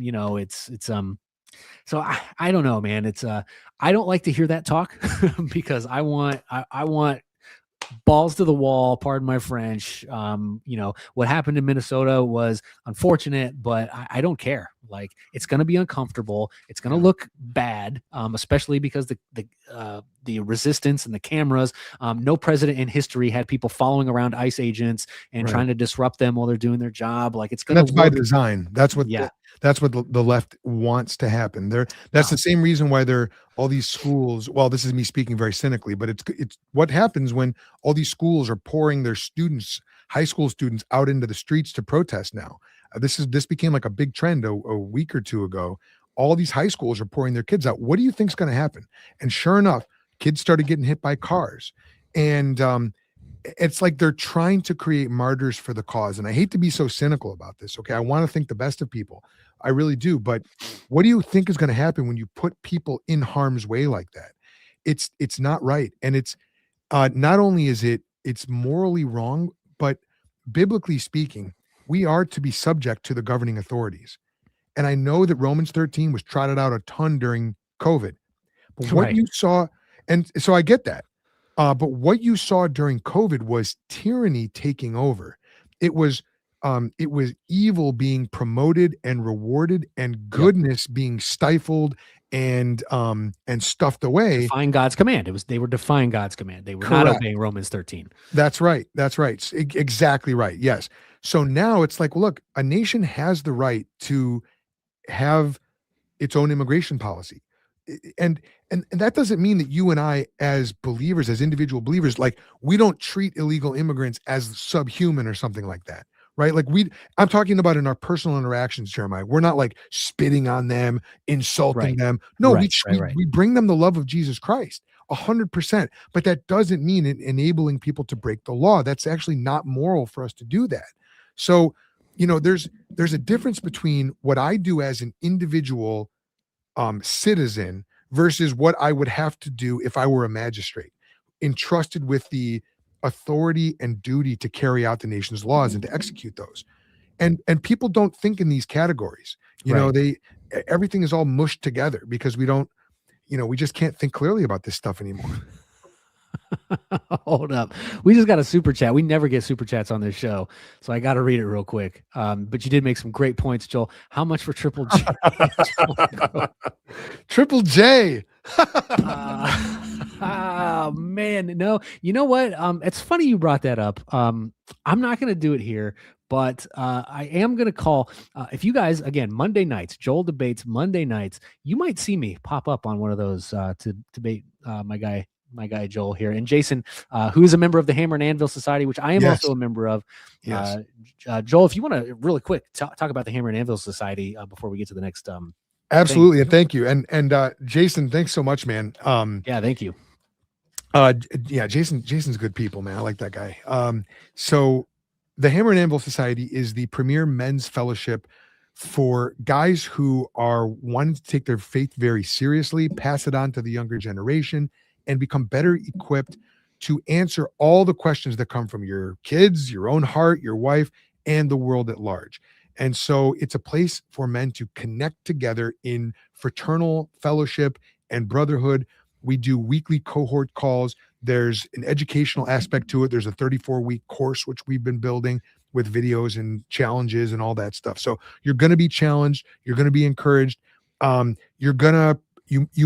So I don't know, man. It's I don't like to hear that talk because I want balls to the wall. Pardon my French. What happened in Minnesota was unfortunate, but I don't care. Like, it's going to be uncomfortable. It's going to look bad, especially because the resistance and the cameras. No president in history had people following around ICE agents and trying to disrupt them while they're doing their job. Like, it's going to. That's by design. That's what. That's what the left wants to happen. That's the same reason why all these schools. Well, this is me speaking very cynically, but it's what happens when all these schools are pouring their students, high school students, out into the streets to protest now. This became like a big trend a week or two ago. All these high schools are pouring their kids out. What do you think is going to happen? And sure enough, kids started getting hit by cars, and it's like they're trying to create martyrs for the cause. And I hate to be so cynical about this. Okay. I want to think the best of people. I really do. But what do you think is going to happen when you put people in harm's way like that? It's not right. And it's not only is it's morally wrong, but biblically speaking, we are to be subject to the governing authorities. And I know that Romans 13 was trotted out a ton during COVID, but what you saw, and so I get that. But what you saw during COVID was tyranny taking over. It was evil being promoted and rewarded, and goodness being stifled and stuffed away. Defying God's command. They were defying God's command. They were not obeying Romans 13. That's right. Exactly right. Yes. So now it's like, well, look, a nation has the right to have its own immigration policy. And that doesn't mean that you and I, as believers, as individual believers, like, we don't treat illegal immigrants as subhuman or something like that, right? Like, I'm talking about in our personal interactions, Jeremiah. We're not like spitting on them, insulting them. No, we bring them the love of Jesus Christ, 100%. But that doesn't mean enabling people to break the law. That's actually not moral for us to do that. So, there's a difference between what I do as an individual citizen versus what I would have to do if I were a magistrate, entrusted with the authority and duty to carry out the nation's laws and to execute those. And people don't think in these categories. Everything is all mushed together because we don't, we just can't think clearly about this stuff anymore. Hold up. We just got a super chat. We never get super chats on this show, so I got to read it real quick. But you did make some great points, Joel. How much for Triple J? Triple J. Oh, man. No, you know what? It's funny you brought that up. I'm not going to do it here, but I am going to call. If you guys, again, Monday nights, Joel Debates Monday nights, you might see me pop up on one of those to debate my guy Joel here, and Jason, who is a member of the Hammer and Anvil Society, which I am also a member of. Yes. Joel, if you want to really quick talk about the Hammer and Anvil Society before we get to the next. Absolutely, thing. And thank you, and Jason, thanks so much, man. Thank you. Jason's good people, man. I like that guy. So the Hammer and Anvil Society is the premier men's fellowship for guys who are wanting to take their faith very seriously, pass it on to the younger generation, and become better equipped to answer all the questions that come from your kids, your own heart, your wife, and the world at large. And so it's a place for men to connect together in fraternal fellowship and brotherhood. We do weekly cohort calls. There's an educational aspect to it. There's a 34-week course, which we've been building with videos and challenges and all that stuff. So you're going to be challenged. You're going to be encouraged. You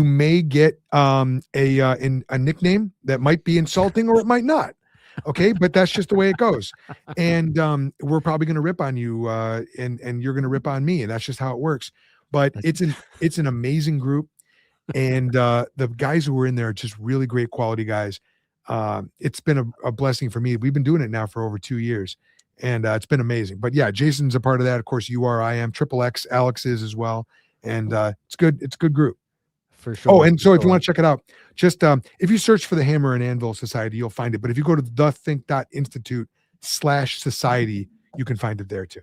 may get a nickname that might be insulting or it might not. Okay, but that's just the way it goes. And we're probably going to rip on you, and you're going to rip on me, and that's just how it works. But it's an amazing group, and the guys who are in there are just really great quality guys. It's been a blessing for me. We've been doing it now for over 2 years, and it's been amazing. But yeah, Jason's a part of that. Of course, you are. I am. Triple X, Alex is as well, and it's good. It's a good group. For sure. Oh, and so if you want to check it out, just if you search for the Hammer and Anvil Society, you'll find it. But if you go to thethink.institute/society, you can find it there too.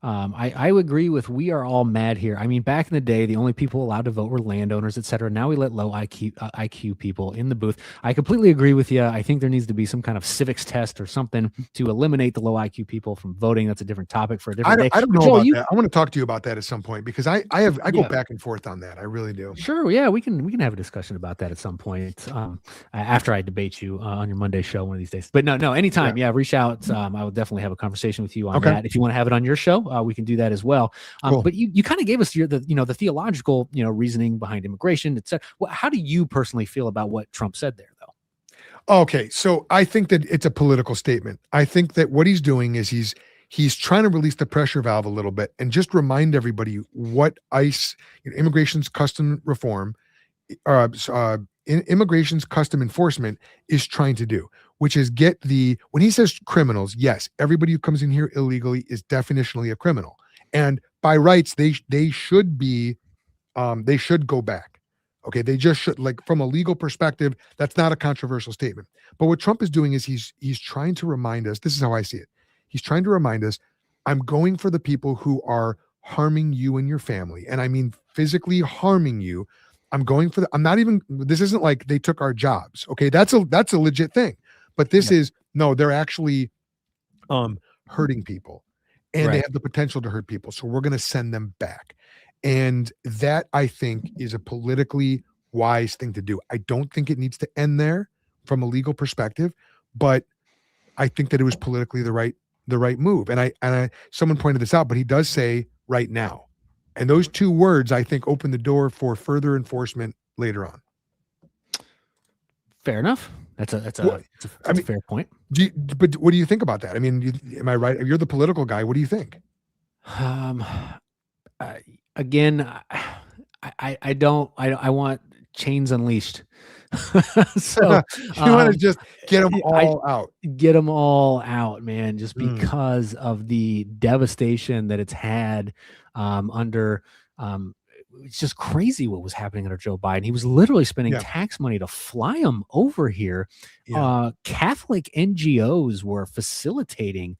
I would agree with we are all mad here. I mean, back in the day, the only people allowed to vote were landowners, et cetera. Now we let low IQ people in the booth. I completely agree with you. I think there needs to be some kind of civics test or something to eliminate the low IQ people from voting. That's a different topic for a different day. I don't know Joel, about that. I want to talk to you about that at some point because I go back and forth on that. I really do. Sure. Yeah, we can have a discussion about that at some point after I debate you on your Monday show one of these days. But no, anytime. Yeah, reach out. I will definitely have a conversation with you on that. If you want to have it on your show, we can do that as well. Cool. But you kind of gave us the theological reasoning behind immigration, etc. Well, how do you personally feel about what Trump said there, though? Okay, so I think that it's a political statement. I think that what he's doing is he's trying to release the pressure valve a little bit and just remind everybody what ICE, Immigration's Custom Reform, Immigration's Custom Enforcement is trying to do, which is when he says criminals, yes, everybody who comes in here illegally is definitionally a criminal. And by rights, they should be, they should go back. Okay, they just should, like, from a legal perspective, that's not a controversial statement. But what Trump is doing is he's trying to remind us, this is how I see it. He's trying to remind us, I'm going for the people who are harming you and your family. And I mean physically harming you. I'm going for this isn't like they took our jobs. Okay, that's a legit thing. But this is, no, they're actually hurting people. And they have the potential to hurt people. So we're going to send them back. And that, I think, is a politically wise thing to do. I don't think it needs to end there from a legal perspective, but I think that it was politically the right move. And someone pointed this out, but he does say right now. And those two words, I think, open the door for further enforcement later on. Fair enough. That's a fair point. But what do you think about that? I mean, am I right? You're the political guy. What do you think? Again, I want chains unleashed. So you want to just get them all out. Get them all out, man, just because of the devastation that it's had under it's just crazy what was happening under Joe Biden. He was literally spending tax money to fly them over here. Catholic NGOs were facilitating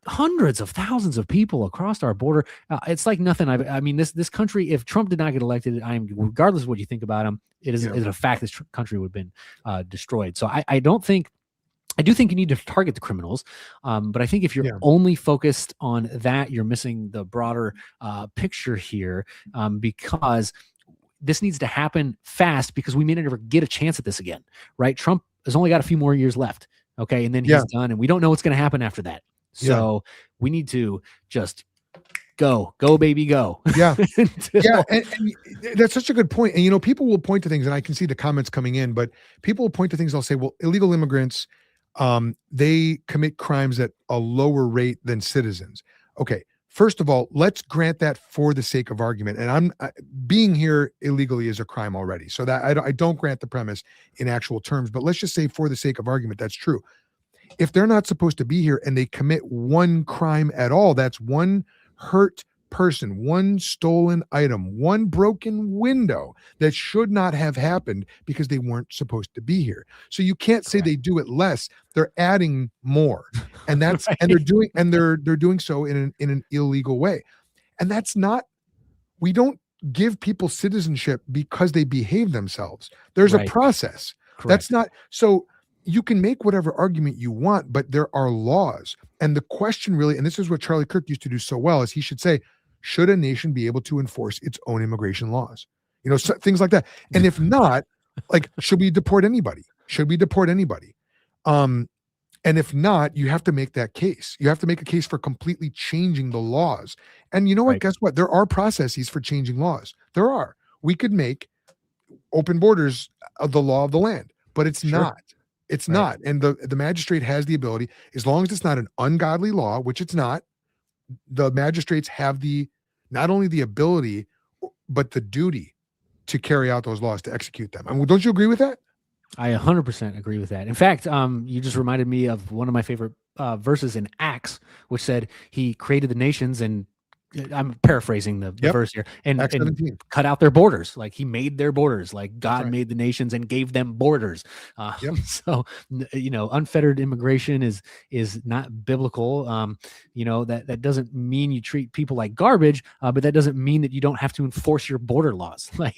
hundreds of thousands of people across our border. It's like nothing. I mean, this country, if Trump did not get elected, regardless of what you think about him, it is a fact this country would have been destroyed. So I do think you need to target the criminals. But I think if you're only focused on that, you're missing the broader picture here, because this needs to happen fast, because we may never get a chance at this again, right? Trump has only got a few more years left. Okay. And then he's done, and we don't know what's going to happen after that. So we need to just go, baby, go. Yeah. And that's such a good point. And, people will point to things, and I can see the comments coming in, but people will point to things. They'll say, well, illegal immigrants, they commit crimes at a lower rate than citizens. Okay. First of all, let's grant that for the sake of argument. And being here illegally is a crime already. So that I don't grant the premise in actual terms, but let's just say for the sake of argument, that's true. If they're not supposed to be here and they commit one crime at all, that's one hurt person, one stolen item, one broken window that should not have happened because they weren't supposed to be here. So you can't say they do it less. They're adding more. And that's and they're doing so in an illegal way. And that's not, we don't give people citizenship because they behave themselves. There's a process. Correct. That's not so. You can make whatever argument you want, but there are laws. And the question really, and this is what Charlie Kirk used to do so well, is he should say, should a nation be able to enforce its own immigration laws? So, things like that. And if not, like, should we deport anybody? Should we deport anybody? And if not, you have to make that case. You have to make a case for completely changing the laws. And you know what? Guess what? There are processes for changing laws. There are. We could make open borders the law of the land, but it's not. It's not. And the magistrate has the ability, as long as it's not an ungodly law, which it's not, the magistrates have not only the ability, but the duty to carry out those laws, to execute them. I mean, don't you agree with that? I 100% agree with that. In fact, you just reminded me of one of my favorite verses in Acts, which said he created the nations, and I'm paraphrasing the verse here, and cut out their borders. Like, he made their borders, like God made the nations and gave them borders. So, unfettered immigration is not biblical. That doesn't mean you treat people like garbage, but that doesn't mean that you don't have to enforce your border laws. Like,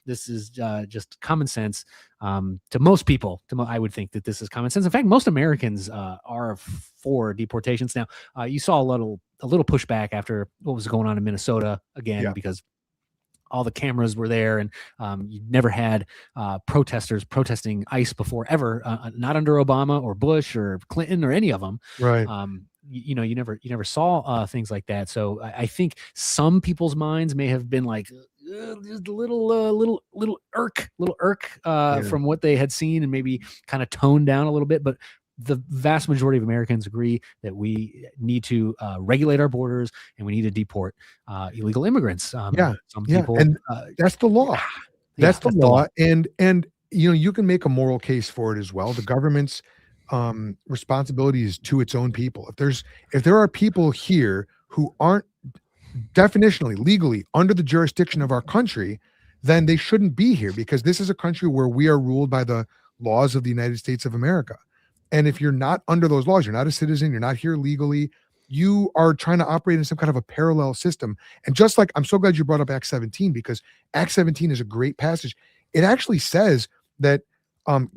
this is just common sense to most people. I would think that this is common sense. In fact, most Americans are for deportations. Now, you saw a little pushback after what was going on in Minnesota again, because all the cameras were there, and you never had protesters protesting ICE before, ever, not under Obama or Bush or Clinton or any of them. Right. You never saw things like that. So I think some people's minds may have been like, just a little irk from what they had seen, and maybe kind of toned down a little bit. But the vast majority of Americans agree that we need to regulate our borders and we need to deport illegal immigrants. Some people, and that's the law. That's the law. And you can make a moral case for it as well. The government's responsibility is to its own people. If there are people here who aren't definitionally, legally under the jurisdiction of our country, then they shouldn't be here, because this is a country where we are ruled by the laws of the United States of America. And if you're not under those laws, you're not a citizen, you're not here legally, you are trying to operate in some kind of a parallel system. And just like, I'm so glad you brought up Acts 17, because Acts 17 is a great passage. It actually says that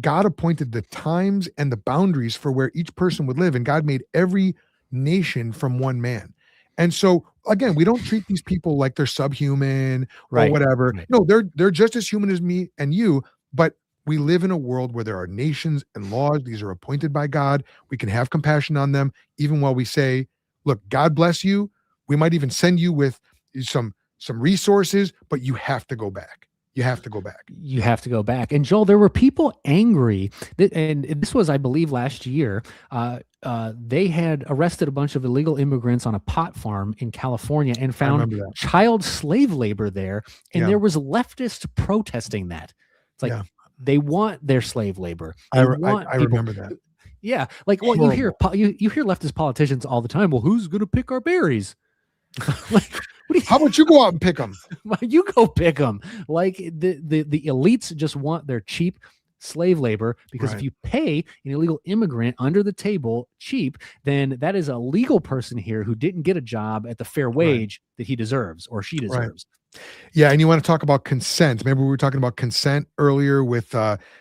God appointed the times and the boundaries for where each person would live, and God made every nation from one man. And so again, we don't treat these people like they're subhuman or whatever. Right. No, they're just as human as me and you, but we live in a world where there are nations and laws. These are appointed by God. We can have compassion on them, even while we say, look, God bless you. We might even send you with some resources, but you have to go back. You have to go back. You have to go back. And Joel, there were people angry and this was, I believe, last year. They had arrested a bunch of illegal immigrants on a pot farm in California and found child slave labor there. And there was leftists protesting that. It's like they want their slave labor. I remember that. Yeah. Like, well, you hear leftist politicians all the time. Well, who's going to pick our berries? Like, how about you go out and pick them? You go pick them. Like the elites just want their cheap slave labor, because if you pay an illegal immigrant under the table cheap, then that is a legal person here who didn't get a job at the fair wage that he deserves or she deserves. Yeah. And you want to talk about consent. Remember we were talking about consent earlier with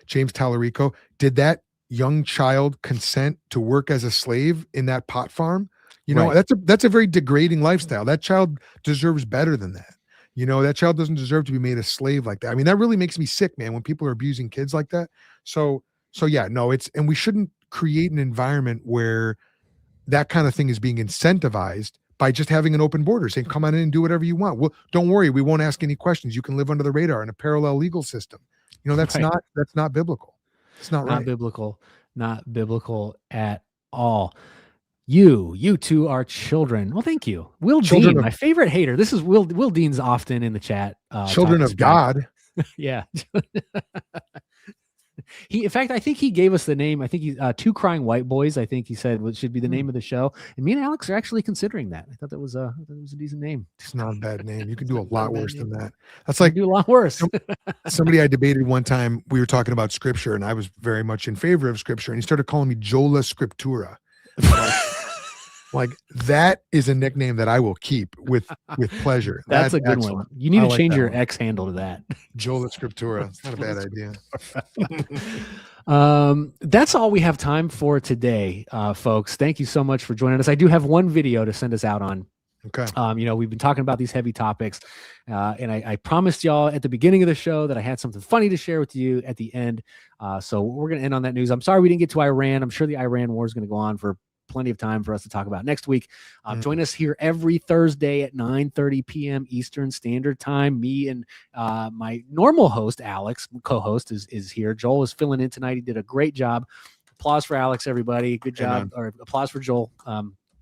James Talarico. Did that young child consent to work as a slave in that pot farm? That's a very degrading lifestyle. That child deserves better than that. That child doesn't deserve to be made a slave like that. I mean, that really makes me sick, man, when people are abusing kids like that. So yeah, no, and we shouldn't create an environment where that kind of thing is being incentivized by just having an open border, saying, come on in and do whatever you want. Well, don't worry, we won't ask any questions. You can live under the radar in a parallel legal system. That's not biblical. It's not right. Not biblical at all. You two are children. Well, thank you. Will Dean, my favorite hater. This is Will Dean's often in the chat. Children of God. Yeah. In fact, I think he gave us the name. I think he's Two Crying White Boys. I think he said should be the name of the show. And me and Alex are actually considering that. I thought that was a decent name. It's not a bad name. You can do a lot worse than that. That's like do a lot worse. Somebody I debated one time. We were talking about scripture, and I was very much in favor of scripture, and he started calling me Joel Scriptura. Like that is a nickname that I will keep with pleasure. That's a good one. You need to change your X handle to that. Joel Scriptura. It's not a bad idea. That's all we have time for today, folks. Thank you so much for joining us. I do have one video to send us out on. Okay. We've been talking about these heavy topics, and I promised y'all at the beginning of the show that I had something funny to share with you at the end. So we're going to end on that news. I'm sorry we didn't get to Iran. I'm sure the Iran war is going to go on for plenty of time for us to talk about next week. Join us here every Thursday at 9:30 p.m. Eastern Standard Time. Me and my normal host, Alex, co-host, is here. Joel is filling in tonight. He did a great job. Applause for Alex, everybody. Good job. Or applause for Joel.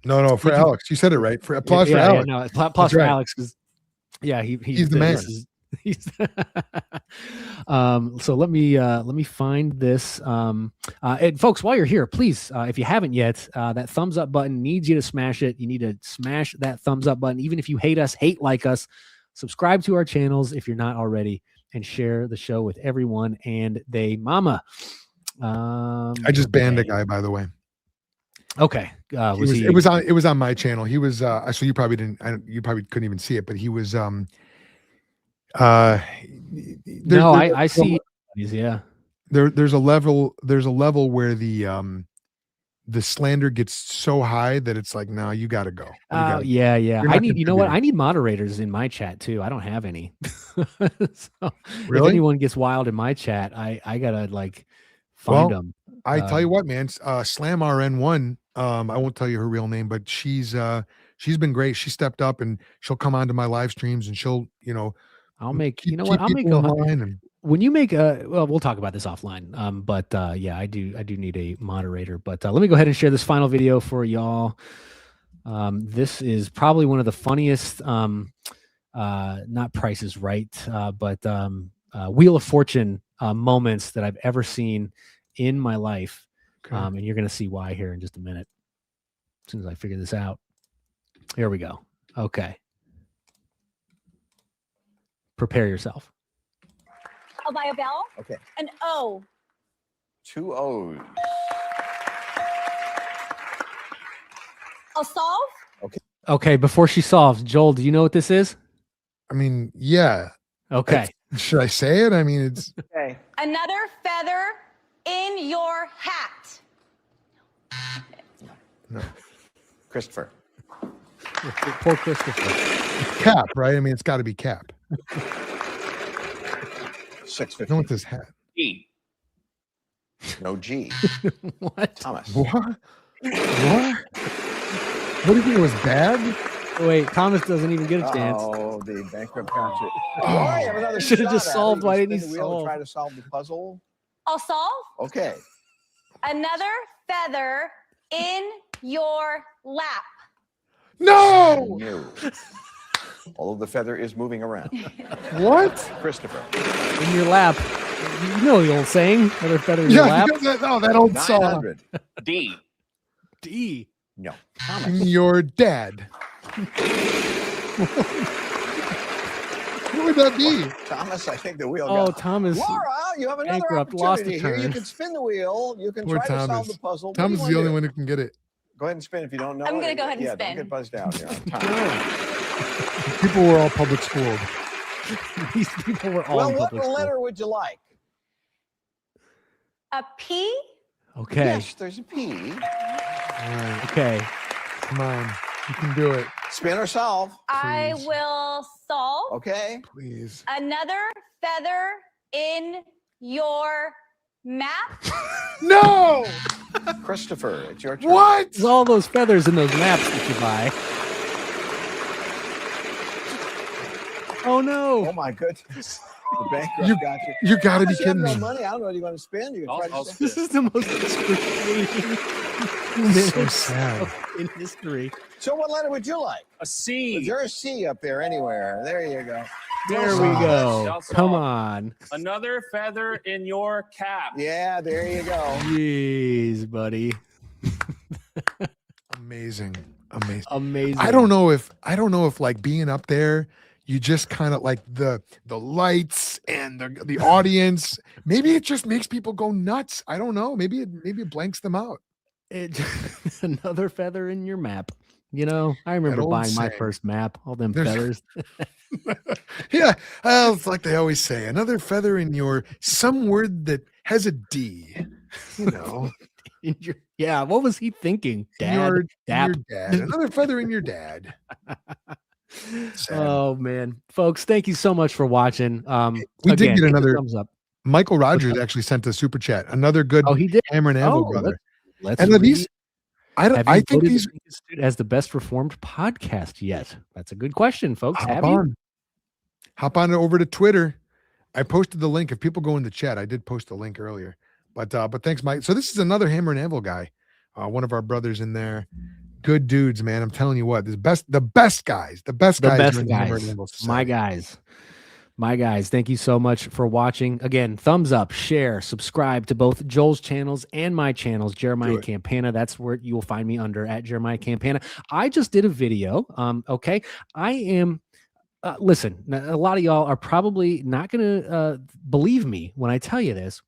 No, for Alex. You said it right. For applause for Alex. Yeah, no, applause for Alex, because he's the man. So let me find this. And folks, while you're here, please, if you haven't yet, that thumbs up button needs you to smash it. You need to smash that thumbs up button. Even if you hate like us, subscribe to our channels if you're not already, and share the show with everyone and they mama. I just banned a guy, by the way. Okay. It was on my channel. He was, so you probably didn't, you probably couldn't even see it, but he was, I see. Yeah. There's a level where the slander gets so high that it's like, no, you got to go. Yeah. I need moderators in my chat too. I don't have any. So really? If anyone gets wild in my chat, I gotta find them. I tell you what, man, Slam RN1. I won't tell you her real name, but she's been great. She stepped up and she'll come onto my live streams and she'll, I'll make go when you make a, well, we'll talk about this offline. But yeah, I do need a moderator. But let me go ahead and share this final video for y'all. This is probably one of the funniest, not Price is Right, but Wheel of Fortune moments that I've ever seen in my life. Okay. And you're going to see why here in just a minute. As soon as I figure this out. Here we go. Okay. Prepare yourself. I'll buy a bell. Okay. An O. 2 O's. I'll solve. Okay, before she solves, Joel, do you know what this is? I mean, yeah. Okay. Should I say it? I mean, it's Okay. Another feather in your hat. no Christopher. Poor Christopher. cap, right? I mean, it's got to be cap. 6:50. No, with this hat. G. No G. What? Thomas. What? What? What do you think it was bad? Wait, Thomas doesn't even get a chance. Oh, the bankrupt concert. Oh, All right, have another should've shot just at it. solved. You Why can didn't he spin the wheel and solve? Try to solve the puzzle. I'll solve. Okay. Another feather in your lap. No! No. Although the feather is moving around. What? Christopher. In your lap. You know the old saying, another feather in your Yeah, lap. that old song. 900. D. D. No. Your dad. What would that be? Thomas, I think the wheel Oh, got. Thomas. Laura, you have another Bankrupt, lost opportunity a here. You turn. can spin the wheel. You can Poor try to solve Thomas. the puzzle. What do Thomas you is the wanna only do? one who can get it. Go ahead and spin if you don't know. I'm it. gonna go ahead and Yeah, spin. don't get buzzed out here. on time. People were all public schooled. These people were all Well, in what public school. letter would you like? A P. Okay. Yes, there's a P. All right, Okay. come on. You can do it. Spin or solve. I Please. will solve. Okay. Please. Another feather in your map. No! Christopher, it's your turn. What? There's all those feathers in those maps that you buy. Oh no. Oh my goodness. The bankrupt You- got you. You gotta be Thomas, you have kidding no me. money. I don't know what you want to spend. You can try to This is the most excruciating This is so minutes sad. in history. So what letter would you like? A Is C. there a C up there anywhere? There you go. There we go. Y'all Come saw. on. Another feather in your cap. Yeah, there you go. Jeez, buddy. Amazing. Amazing. Amazing. I don't know if like being up there, you just kind of like the lights and the audience. Maybe it just makes people go nuts. I don't know. Maybe it blanks them out. Another feather in your map. You know, I remember old buying my saying. first map. All them There's- feathers. Yeah, it's like they always say, another feather in your some word that has a D. You know, In your, yeah. What was he thinking, Dad? your Dap. dad. Another feather in your dad. Sad. Oh man, folks, thank you so much for watching. We did get hit the another- thumbs up. Michael Rogers actually sent a super chat. Another good Oh, he did. Hammer and Anvil Oh, brother. Let's And are read. these, I don't. Have I you think voted these. the Think Institute as the best reformed podcast yet? That's a good question, folks. Hop Have you? on. Hop on over to Twitter. I posted the link. If people go in the chat, I did post the link earlier. But thanks, Mike. So this is another Hammer and Anvil guy. One of our brothers in there. Good dudes, man. I'm telling you what, the best guys. The best The guys. best are in the Hammer guys. and Anvil My Society. guys, thank you so much for watching. Again, thumbs up, share, subscribe to both Joel's channels and my channels, Jeremiah Do it. Campana. That's where you will find me under at Jeremiah Campana. I just did a video. Okay. I am listen, a lot of y'all are probably not gonna believe me when I tell you this.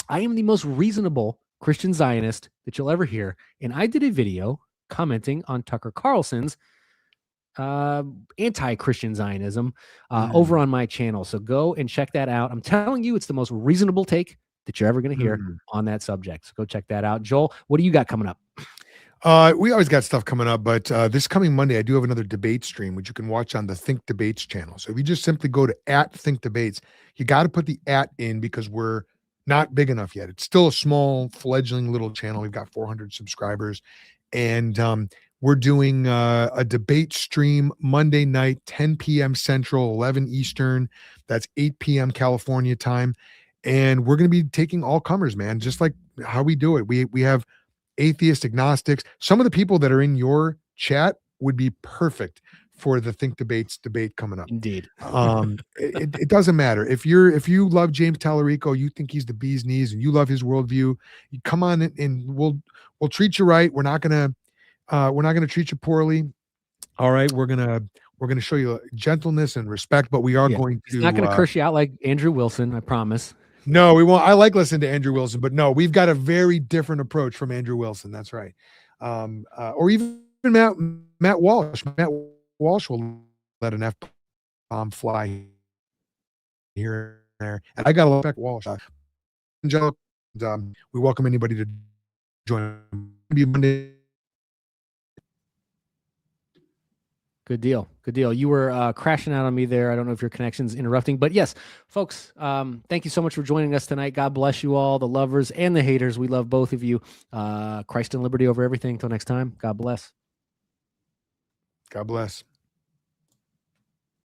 I am the most reasonable Christian Zionist that you'll ever hear. And I did a video commenting on Tucker Carlson's anti-Christian Zionism over on my channel. So go and check that out. I'm telling you, it's the most reasonable take that you're ever going to hear on that subject. So go check that out. Joel, what do you got coming up? We always got stuff coming up, but this coming Monday, I do have another debate stream, which you can watch on the Think Debates channel. So if you just simply go to @ThinkDebates, you got to put the in because we're not big enough yet. It's still a small fledgling little channel. We've got 400 subscribers, and We're doing a debate stream Monday night, 10 p.m. Central, 11 Eastern. That's 8 p.m. California time. And we're going to be taking all comers, man, just like how we do it. We have atheist, agnostics. Some of the people that are in your chat would be perfect for the Think Debates debate coming up. Indeed. It doesn't matter. If you love James Talarico, you think he's the bee's knees and you love his worldview, you come on and we'll treat you right. We're not gonna treat you poorly. All right. We're gonna show you gentleness and respect, but we are going to. He's not gonna curse you out like Andrew Wilson, I promise. No, we won't. I like listening to Andrew Wilson, but no, we've got a very different approach from Andrew Wilson. That's right. Or even Matt Walsh. Matt Walsh will let an F-bomb fly here and there. And I got a lot of respect for Walsh. Evangelical, we welcome anybody to join. Good deal. Good deal. You were crashing out on me there. I don't know if your connection's interrupting, but yes, folks, thank you so much for joining us tonight. God bless you all, the lovers and the haters. We love both of you. Christ and liberty over everything. Until next time, God bless. God bless.